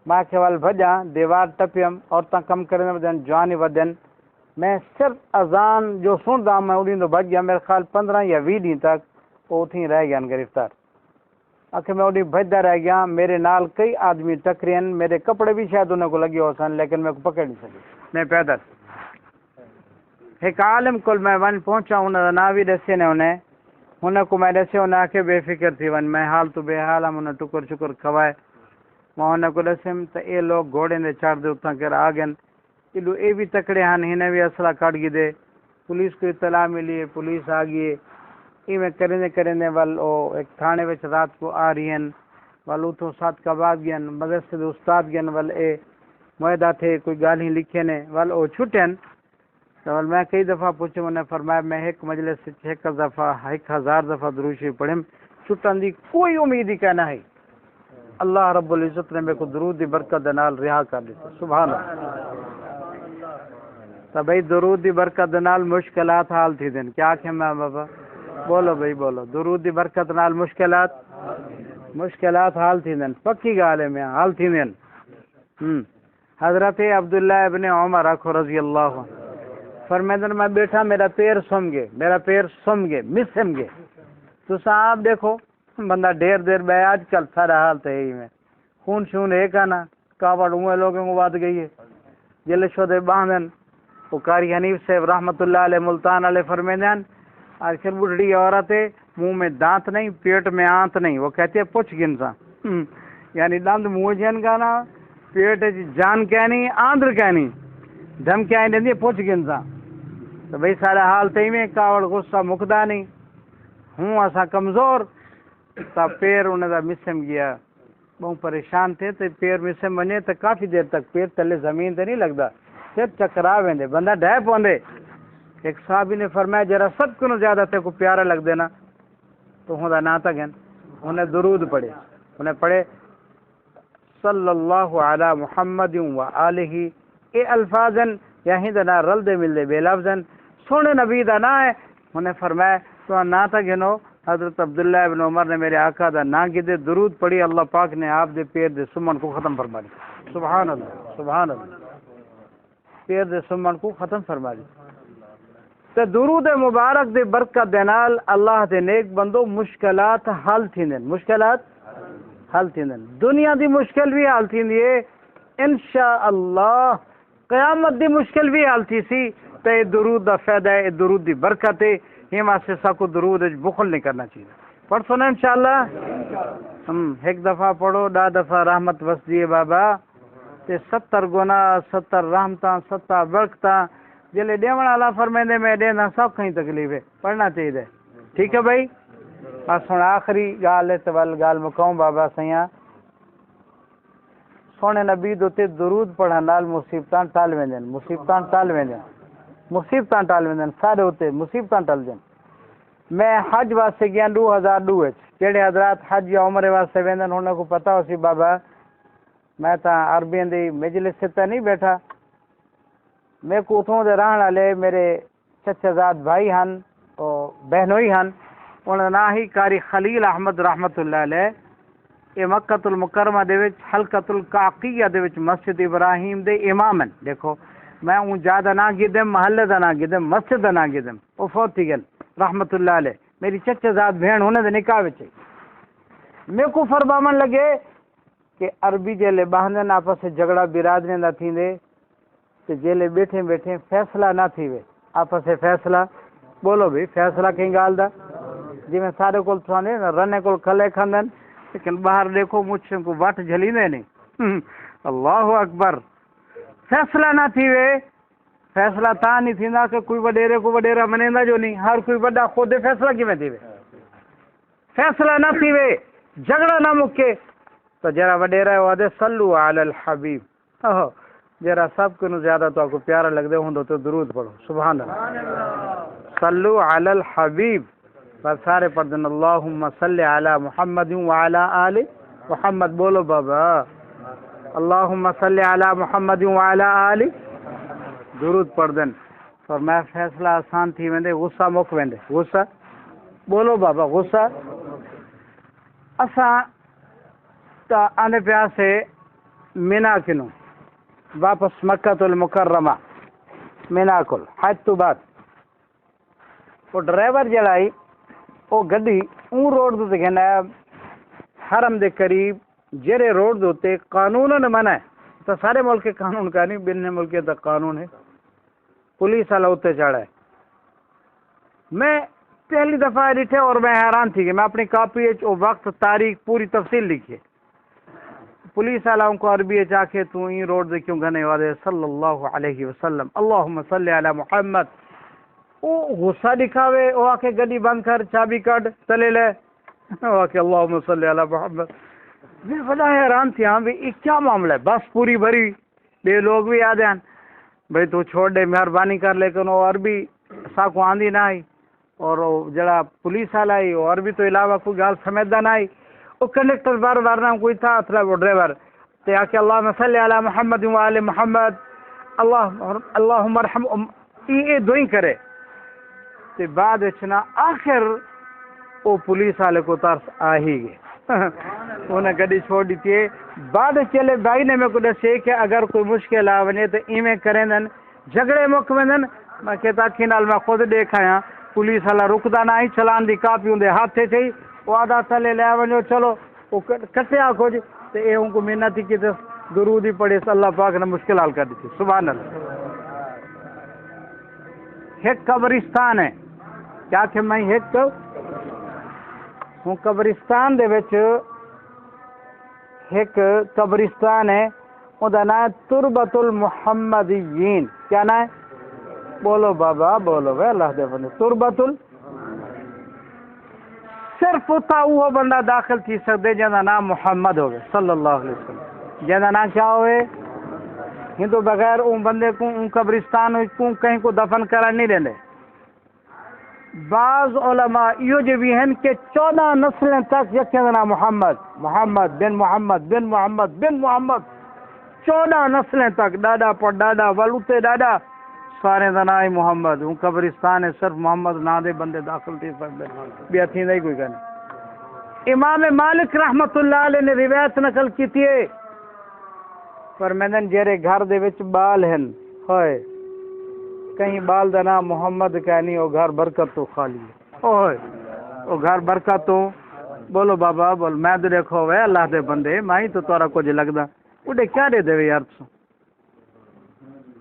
ماں کے وال بھجا دیوار ٹپیم عورتیں کم کرنے ودن جوانی ودن میں صرف اذان جو سن دا میں اڑی تو بچ گیا میرے خیال 15 یا 20 دن تک وہ اتھی رہ گیا گرفتار آخر میں اڑی بھجتا رہ گیا میرے نال کئی آدمی ٹکرین میرے کپڑے بھی شاید انہیں کو لگے ہو سن لیکن میں کو پکڑ نہیں سکی میں پیدل ایک عالم کل میں ون پہنچا انہیں کا نام بھی دسے نے انہیں کو میں دسے انہیں آکے بے فکر تھی ون میں حال تو بے حال ہم انہیں ٹکر چکر کھوائے میں انہیں کو دسیم تو یہ لوگ گھوڑے نے چڑھ دے اتنا کر آ گئے یہ اے بھی تکڑے ہیں انہیں بھی اسلحہ کٹ گئی دے پولیس کو اطلاع ملی ہے پولیس آ گئی ہے میں کرنے وال ایک تھانے وچ رات کو آ رہی ہیں وال اتوں سات کا بعد گئے مدرسے استاد گئے وال اے معاہدہ تھے کوئی گالی لکھے نے وال او چھٹن تو وال میں کئی دفعہ پوچھے انہیں فرمایا میں ایک مجلس سے 1000 دفعہ درود شریف پڑھیں چھٹن دی کوئی امید ہی کہنا ہے اللہ رب العزت نے میرے کو درود دی برکت دنال رہا کر دیتا سبحان اللہ تو بھائی درود دی برکت دنال مشکلات حال تھی دن کیا کہ میں بابا بولو بھائی بولو درود دی برکت نال مشکلات حال تھی دن پکی گال ہے میں حال تھی دن حضرت عبداللہ ابن عمر رکھو رضی اللہ عنہ فرمیدن میں بیٹھا میرا پیر سم گئے مسم گئے تو صاحب دیکھو بندہ دیر بے آج کل سارا حال تو یہی میں خون شون ایک آنا کاوڑ ہوئے لوگوں کو بات گئی ہے جل شدے باندھن وہ قاری حنیف صاحب رحمت اللہ علیہ ملتان علیہ فرمیدن آخر بڑھڑی عورت ہے منہ میں دانت نہیں پیٹ میں آنت نہیں وہ کہتے ہیں پوچھ گنسا یعنی دانت منہ جن کا نا پیٹ جان کیا نہیں آندر کیا نہیں دھم کیا نہیں پوچھ گنسا تو بھائی سارا حال تھی میں کاوڑ غصہ مکدا نہیں ہوں ایسا کمزور تا پیر انہیں دا مسم گیا بہت پریشان تھے تو پیر مسم بنے تو کافی دیر تک پیر تلے زمین تے نہیں لگتا صرف چکرا ویندے بندہ ڈہ پوندے ایک صحابی نے فرمایا جرا سب کو زیادہ تے کو پیارا لگ دینا تو ہوں نا تا گن انہیں درود پڑھے انہیں پڑھے صلی اللہ علی محمد و آلہ اے الفاظن یہیں دا رل دے مل دے بے لفظن سونے نبی دا نا ہے انہیں فرمایا تو نا تا گنو حضرت عبداللہ ابن عمر نے میرے آقا دا نا کی دے درود پڑھی اللہ پاک نے آپ دے پیر دے سمن کو ختم فرما دی سبحان اللہ پیر دے سمن کو ختم فرما دی تے درود مبارک دے برکت دے نال اللہ دے نیک بندو مشکلات حل تھیندن دنیا دی مشکل بھی حل تھیندی ہے انشاءاللہ قیامت دی مشکل بھی حل تھی سی تے درود دا فائدہ ہے درود دی برکت ہے ہم سے ساکو درود بخل نہیں کرنا چاہیے پڑھ سنا انشاءاللہ ایک دفعہ پڑھو 10 دفعہ رحمت بس دیے بابا تے 70 گنا 70 رحمتاں 70 برکتاں جلے دیوان اللہ فرمیندے میں دینا سب کہیں تکلیف ہے پڑھنا چاہیے ٹھیک ہے بھائی بس ہوں آخری گال ہے تو گال مکاؤں بابا سیاں سونے نبی دوتے درود پڑھا نال مصیبتاں ٹال ویندن سارے ہوتے مصیبتاں ٹل جن میں حج واسطے گیا 2002 جڑے حضرات حج یا عمرے واسطے ویندن انہاں کو پتہ ہو سی بابا میں تا عربین دی مجلس سے تے نہیں بیٹھا میں کو اتوں دے رہن والے میرے چچا زاد بھائی ہن اور بہنوئی ہن انہاں نا ہی قاری خلیل احمد رحمت اللہ علیہ یہ مکۃ المکرمہ دے وچ حلقۃ القعقیہ دے وچ مسجد ابراہیم دے امام ہیں دیکھو میں اون جادہ نہ گدم محلے دا نہ گدم مسجد دا نہ گدم او فوت تھی گن رحمت اللہ علیہ میری چچا زاد بہن ہونے دے نکاح وچ میں کو فرماون لگے کہ عربی جیلے باہندن آپس سے جھگڑا برادری دا تھیندے تے جیلے بیٹھے بیٹھے فیصلہ نہ تھیوے آپس سے فیصلہ بولو بھی فیصلہ کہیں گال دا جی میں سارے کول تھانے رنے کول کھلے کھندن لیکن باہر دیکھو مجھ کو وٹ جھلیندے نہیں اللہ اکبر فیصلہ نہ تھیوے فیصلہ تا نہیں تھیندا کہ کوئی وڈیرے کو وڈیرا منیندا جو نہیں ہر کوئی وڈا خود فیصلہ کیویں تھیوے فیصلہ نہ تھیوے جھگڑا نہ مکے تو جرا وڈیرا ہے وعدے صلو علی الحبیب جرا سب کو زیادہ تو آپ کو پیارا لگ دے ہوں تو درود پڑھو سبحان اللہ صلو علی الحبیب پر سارے پڑھ دن اللہم صلی علی محمد وعلی آل محمد بولو بابا اللہم صلی علی محمد وعلی آل درود پڑھ دن اور میں فیصلہ آسان تھی ویندے غصہ مک ویندے غصہ بولو بابا غصہ اساں تا آنے پیا سے مینا کنو واپس مکۃ المکرمہ مینا کول حج تو بعد وہ ڈرائیور جڑائی وہ گڈی اون روڈ تے کہنا حرم دے قریب جڑے روڈ دوتے قانون نے منع ہے تو سارے ملک کے قانون کا نہیں بن ملک کا قانون ہے پولیس والا اتنے چڑھا ہے میں پہلی دفعہ ڈٹھے اور میں حیران تھی کہ میں اپنی کاپی وقت تاریخ پوری تفصیل لکھی ہے پولیس والا کو عربی چاہ کے تو این روڈ دے کیوں گھنے والے صلی اللہ علیہ وسلم اللہم صلی علی محمد او غصہ دکھاوے او آکے گڈی بند کر چابی کٹ تلے لے او آکے اللہم صلی علی محمد میں بڑا حیران تھی ہاں بھی کیا معاملہ ہے بس پوری بھری بے لوگ بھی آ دیں بھئی تو چھوڑ دے مہربانی کر لیکن وہ عربی سا کو آندھی نہ آئی اور جڑا پولیس والا آئی وہ عربی تو علاوہ کوئی گال سمجھدا نہ آئی وہ کنڈکٹر بار بار نام کوئی تھا وہ ڈرائیور تے آ کے اللہم صلی علی محمد وآل محمد اللہم ارحم یہ دوئیں کرے تے بعد اچنا آخر وہ پولیس والے کو ترس آ ہی گئے انہیں گڈی چھوڑ دی تھی بعد چلے بھائی نے میں کو دسے کہ اگر کوئی مشکل آ ونے تو ایویں کریں دن جھگڑے مک وندن میں کہتا اکھی نال میں خود دیکھا ہاں پولیس والا رکدا نہ ہی چلان دی کاپی اون دے ہاتھ چئی وہ آدھا تلے لے ونجو چلو وہ کٹے آ کچھ تو یہ ان کو محنت تھی کہ درود ہی پڑھے اللہ پاک نے مشکل حل کر دی تھی سبحان اللہ ایک قبرستان ہے کیا کہ میں ایک ہوں قبرستان دے وچ ایک قبرستان ہے وہ نام ہے تربت المحمدیین کیا نام ہے بولو بابا بولو بے اللہ دے بندے تربت صرف اتنا وہ بندہ داخل تھی سکتے جہاں نام محمد ہوئے صلی اللہ علیہ وسلم جہاں نام کیا ہوئے ہندو بغیر ان بندے کو ان قبرستان کو کہیں کو دفن کرا نہیں دیں بعض علماء یہ جو بھی ہیں کہ 14 نسلیں تک یکے نام محمد محمد بن محمد بن محمد بن محمد 14 نسلیں تک ڈاڈا پر ڈاڈا ولوتے ڈاڈا سارے دنائی محمد ہوں قبرستان ہے صرف محمد نا دے بندے داخل تھی سکتے بھی اتنی نہیں کوئی کہنے امام مالک رحمت اللہ علیہ نے روایت نقل کی تھی فرمیدن جیرے گھر دے وچ بال ہیں ہوئے کہیں بال دا نام محمد کا نہیں وہ گھر برکت تو خالی ہے اوئے وہ گھر برکت تو بولو بابا بول میں تو دیکھو ہوئے اللہ دے بندے میں ہی تو تورا کچھ لگدا اڑے کیا دے دے یار تو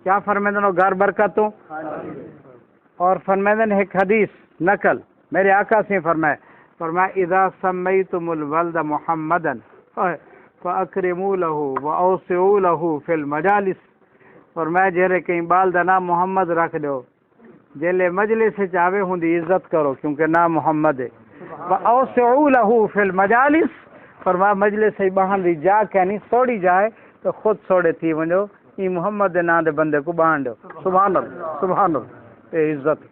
کیا فرمیدن وہ گھر برکت تو اور فرمیدن ایک حدیث نقل میرے آقا سے فرمایا اذا سمیتم الولد محمدا فاکرموا له واوسعوا له فی المجالس فرمایا جیرے کہیں بال دا نام محمد رکھ دو جیلے مجلس سے چاہے ہوں دی عزت کرو کیونکہ نام محمد ہے واوسعوا له فی المجالس فرمایا مجلس سے باہن دی جا کہنی سوڑی جائے تو خود سوڑے تھی ونجو یہ محمد دے نام دے بندے کو باہن دو سبحان اللہ اے عزت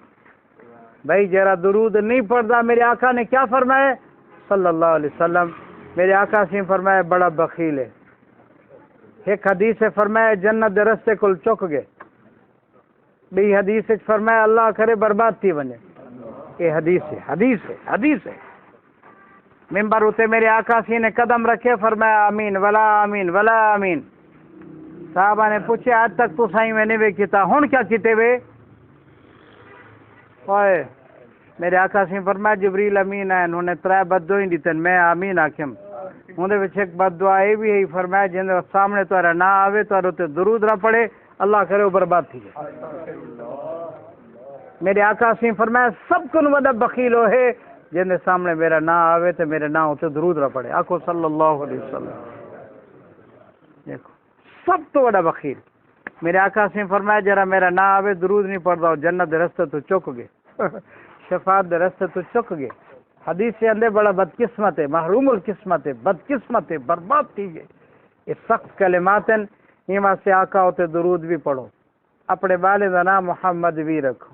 بھائی جرا درود نہیں پڑھتا، میرے آقا نے کیا فرمایا صلی اللہ علیہ وسلم؟ میرے آقا سے فرمایا بڑا بخیل ہے۔ ایک حدیث سے فرمایا جنت دے رستے کل چک گئے، بی حدیث سے فرمایا اللہ کرے برباد تھی بنے۔ یہ حدیث ہے۔ ممبر ہوتے میرے آقا سی نے قدم رکھے، فرمایا آمین ولا آمین ولا آمین۔ صحابہ نے پوچھے آج تک تو سائیں میں نے بھی کیتا، ہون کیا کیتے وے؟ اوئے میرے آقا سی فرمایا جبریل امین ہے، انہوں نے 3 بددعائیں دیتن، میں آمین آکھم۔ اندے وچ ایک بددعا یہ بھی ہے، فرمایا جن سامنے تہاڈا نہ آوے تہاڈے تے درود نہ پڑھے، اللہ کرے وہ برباد تھی جائے۔ میرے آقا سی فرمایا سب کو وڈا بخیل ہو ہے جن دے سامنے میرا نہ آوے تے میرے نہ ہوتے درود نہ پڑھے۔ آکھو صلی اللہ علیہ وسلم۔ دیکھو سب تو بڑا بخیل میرے آقا سے فرمایا جرا میرا نہ آوے درود نہیں پڑھتا ہو، جنت دے رستے تو چک گئے، شفاعت دے رستے تو چک گئے۔ حدیث سے اندے بڑا بدقسمت ہے، محروم القسمت ہے، بدقسمت ہے، برباد تھی گئے۔ یہ سخت کلمات ہیں، ایما سے آقا ہوتے درود بھی پڑھو، اپنے والد دا نام محمد بھی رکھو،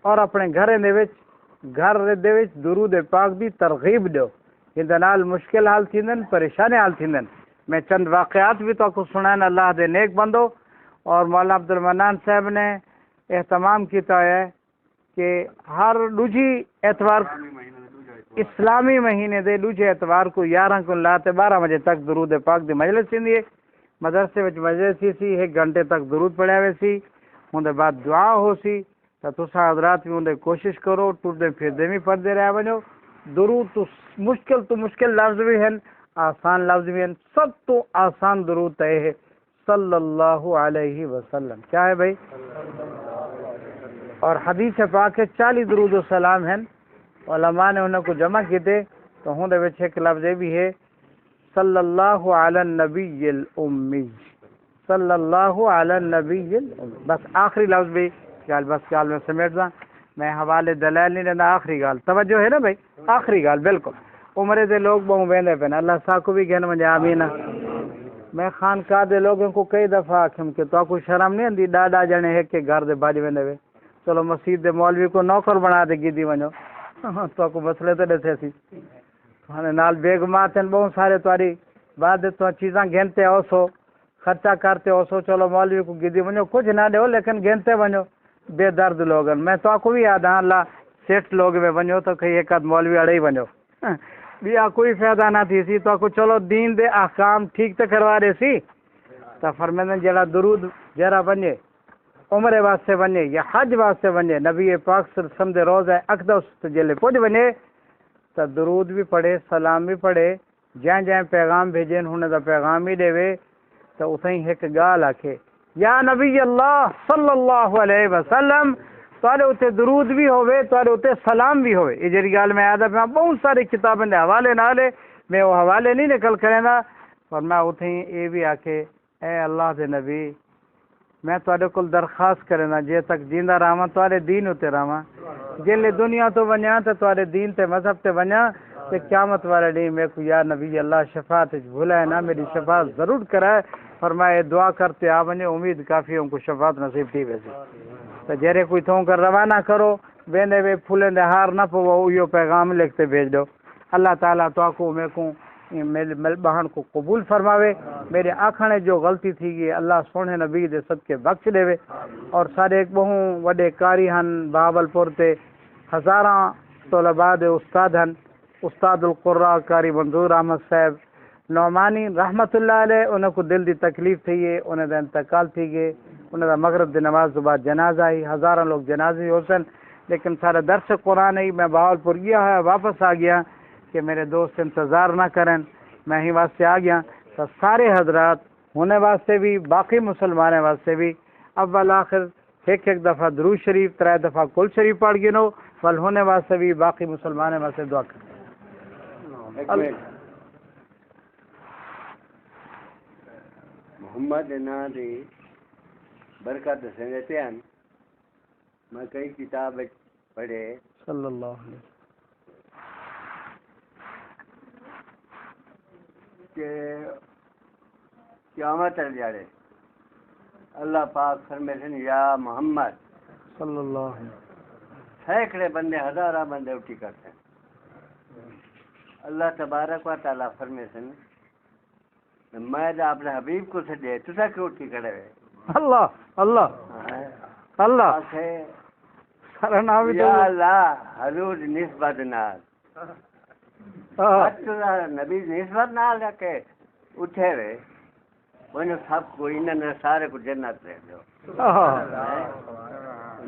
اور اپنے گھر دے وچ درود پاک دی ترغیب دیو۔ ان دے نال مشکل حال تھیندن، پریشانی حال تھیندن۔ میں چند واقعات بھی تو کو سنائن اللہ دے نیک بندو، اور مولانا عبد المنان صاحب نے اہتمام کیتا ہے کہ ہر دوجی اتوار اسلامی مہینے دے دوجے اتوار کو 11 کو لاتے 12 بجے تک درود پاک دی مجلس ہوندی ہے۔ مدرسے وچ مجلس سی 1 گھنٹے تک درود پڑھیا ہوئے سی، اون دے بعد دعا ہو سی، تو تساں حضرات بھی اون دے کوشش کرو، ٹردے پھردے بھی پڑھدے رہ ونجو۔ درود تو مشکل لفظ بھی ہیں، آسان لفظ بھی ہیں، سب تو آسان درود تے ہے صلی اللہ علیہ وسلم۔ کیا ہے بھائی؟ اور حدیث پاک 40 درود و سلام ہیں، علماء نے انہوں کو جمع کیتے، تو ہوں دے وچ ایک لفظ بھی ہے صلی اللہ علی النبی الامی، صلی اللہ علی النبی الامی۔ بس آخری لفظ بھی گال میں سمیٹ دا، میں حوالے دلائل نہیں دینا، آخری گال توجہ ہے نا بھائی، آخری گال بالکل۔ عمرے دے لوگ بہوں بیندے پہنے، اللہ سا کو بھی گھن مجھے آمین۔ میں خانقاہ دے لوگوں کو کئی دفعہ آکھم کہ تو کو شرم نہیں اندی، ڈاڈا جنے ہے کہ گھر دے باج ویندے وے، چلو مسجد دے مولوی کو نوکر بنا دے گی دی ونجو، تو کو مسئلے تے دسے سی نال بیگمات ہیں بہت سارے، تواری بعد تو چیزاں گھنتے ہو سو، خرچہ کرتے ہو سو، چلو مولوی کو گدی ونجو، کچھ نہ دے ہو لیکن گھنتے ونجو، بے درد لوگن۔ میں تو کو بھی یاد ہاں اللہ سیٹ لوگ میں ونجو تو کہیں ایک آدھ مولوی اڑے ہی ونجو، بیا کوئی فائدہ نہ تھی سی، تو کو چلو دین دے احکام ٹھیک تے کروا رہے سی، تو فرمیندن جڑا درود جرا بنے عمرے واسطے بنے یا حج واسطے بنے، نبی پاک صلی اللہ علیہ وسلم دے روزہ اقدس تے جلے پوج بنے، تو درود بھی پڑھے، سلام بھی پڑھے، جائیں پیغام بھیجیں ہونے دا پیغام ہی دے وے، تو اسیں ایک گال آکھے یا نبی اللہ صلی اللہ علیہ وسلم، تارے اتے درود بھی ہوئے، تارے اتے سلام بھی ہوئے۔ یہ جری گال میں آدھا میں بہت ساری کتابیں دے حوالے نالے، میں وہ حوالے نہیں نکل کریں گا، اور میں اتیں یہ بھی آکھے اے اللہ دے نبی، میں تارے کل درخواست کریں گا جے تک جیندہ رہاں تارے دین اتے رہاں، جلے دنیا تو ونیا تو تارے دین تے مذہب تے ونیا، کہ قیامت والے دن میں کو یا نبی اللہ شفاعت بھولا ہے نا، میری شفاعت ضرور کرائے، فرمائے دعا کرتے آونے، امید کافی ان کو شفاعت نصیب تھی ویسے۔ تو جرے کوئی تھوں کر روانہ کرو، بیندے وے پھولیں دے ہار نہ پو وہ پیغام لکھتے بھیج دو۔ اللہ تعالیٰ تو کو میں کو مل بہن کو قبول فرماوے، میرے آنکھنے جو غلطی تھی گئی اللہ سونے نبی دے صدقے بخش دے وے، اور سارے ایک بہوں وڈے کاری ہن بہاول پور تے ہزاراں طلباء دے استاد ہن، استاد القراء کاری منظور احمد صاحب نعمانی رحمت اللہ علیہ، انہوں کو دل دی تکلیف تھی ہے، انہیں دا انتقال تھی گئے، انہیں دا مغرب دی نماز کے بعد جنازہ ہی، ہزاروں لوگ جنازی حسن، لیکن سارا درس قرآن ہی میں بہاول پور گیا ہے، واپس آ گیا کہ میرے دوست انتظار نہ کریں، میں ہی واسطے آ گیا، تو سارے حضرات ہونے واسطے بھی باقی مسلمانوں واسطے بھی اول آخر ایک دفعہ درود شریف 3 دفعہ کل شریف پڑھ گنو، ول ہونے واسطے بھی باقی مسلمانوں واسطے دعا کریں۔ محمد نا دی برکت سنگتے ہیں، میں کئی کتاب پڑھے صلی اللہ علیہ وسلم کہ قیامت جاڑے اللہ پاک فرمیشن یا محمد صلی اللہ علیہ سینکڑے بندے ہزارہ بندے اٹھی کرتے ہیں. اللہ تبارک و تعالیٰ فرمے سن میں اپنے حبیب کو سجے تسا کیوں اٹھی کھڑے ہوئے. اللہ اللہ اللہ سارا نام یا اللہ حضور نسبت نال نبی نسبت نال کے اٹھے ہوئے انہوں سب کو انہوں سارے کو جنت دے دو.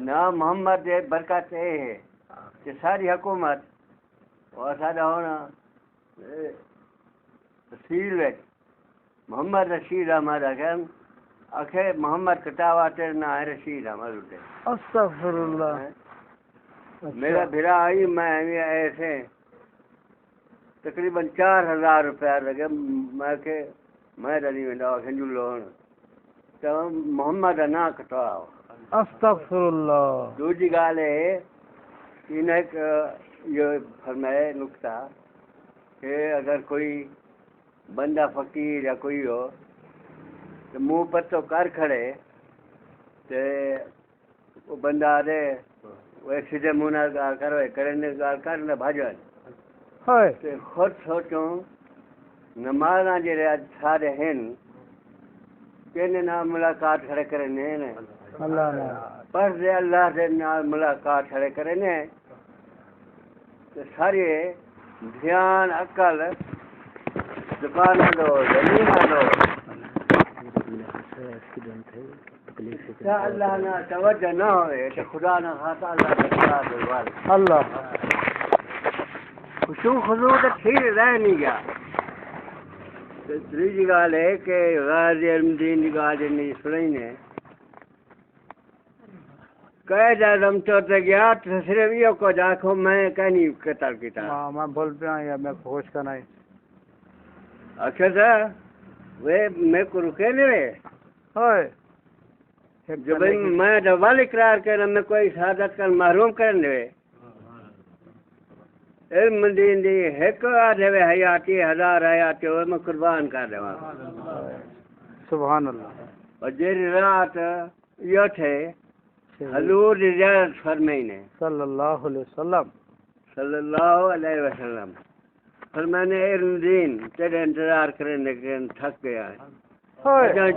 نہ محمد دے برکت یہ ہے کہ ساری حکومت اور سارا ہونا تفصیل ہے. محمد رشید احمد اخم آخر محمد کٹاوا تیرے نہ ہے رشید احمد اٹھے. استغفر اللہ. میرا بھرا آئی میں ایسے تقریباً 4000 روپیہ لگے میں کہ میں رنی ویندہ سنجو لون تو محمد نہ کٹواؤ. استغفر اللہ. دوسری گال ہے کہ ایک یہ فرمائے نکتہ کہ اگر کوئی بندہ فقیر یا کوئی ہو تو منہ پر تو کر کھڑے تو وہ بندہ آدھے وہ ایک سیدھے منہ نہ گال کرو کرنے گال کرنے بھاجن تو خود سوچوں نمازاں جڑے اج سارے ہیں کہنے نہ ملاقات کھڑے کرنے ہیں اللہ نے پر دے اللہ سے نال ملاقات کھڑے کرنے تو سارے دھیان عقل زبان دو زمین دو کیا اللہ نہ توجہ نہ ہوئے تو خدا نہ خاصا اللہ کا خدا دوال اللہ خشوع خضوع تو ٹھیک رہ نہیں گیا. تیسری گال ہے کہ غازی علمدین کی گال نہیں سنیں قید اعظم چوتھے گیا تو صرف یہ کو جاکھو میں کہنی قتل کیتا میں بول پیا یا میں خوش کرنا ہے. اچھا تھا وہ میں کو رکے نہیں ہوئے جو بھائی میں دوال اقرار کرنا میں کوئی شہادت کر محروم کرنے ہوئے علم دین دی ایک آدھے حیاتی ہزار حیاتی ہوئے میں قربان کر دوں. سبحان اللہ. اور جیری رات یہ تھے حضور دی زیارت فرمائی نے صلی اللہ علیہ وسلم صلی اللہ علیہ وسلم فرمانے علم دین تیرے انتظار کرنے کے تھک گیا ہے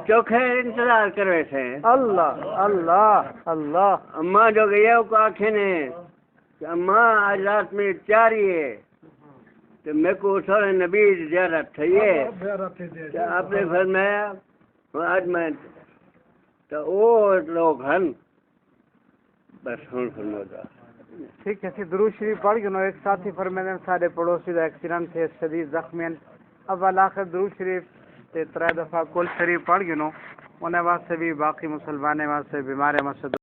چوکھے انتظار کروے تھے. اللہ اللہ اللہ اماں جو گیا کو آنکھیں نے کہ اماں آج رات میں تیاری ہے تو میرے کو سورہ نبی زیارت تھی ہے آپ نے فرمایا آج میں تو وہ لوگ ہیں بس ہوں فرمایا. ٹھیک ہے درود شریف پڑھ گنو. ایک ساتھی فرمانے سارے پڑوسی دا ایکسیڈنٹ تھے شدید زخمی اول آخر درود شریف تے 3 دفعہ کل شریف پڑھ گنو. انہیں واسطے بھی باقی مسلمانے واسطے بیمار واسطے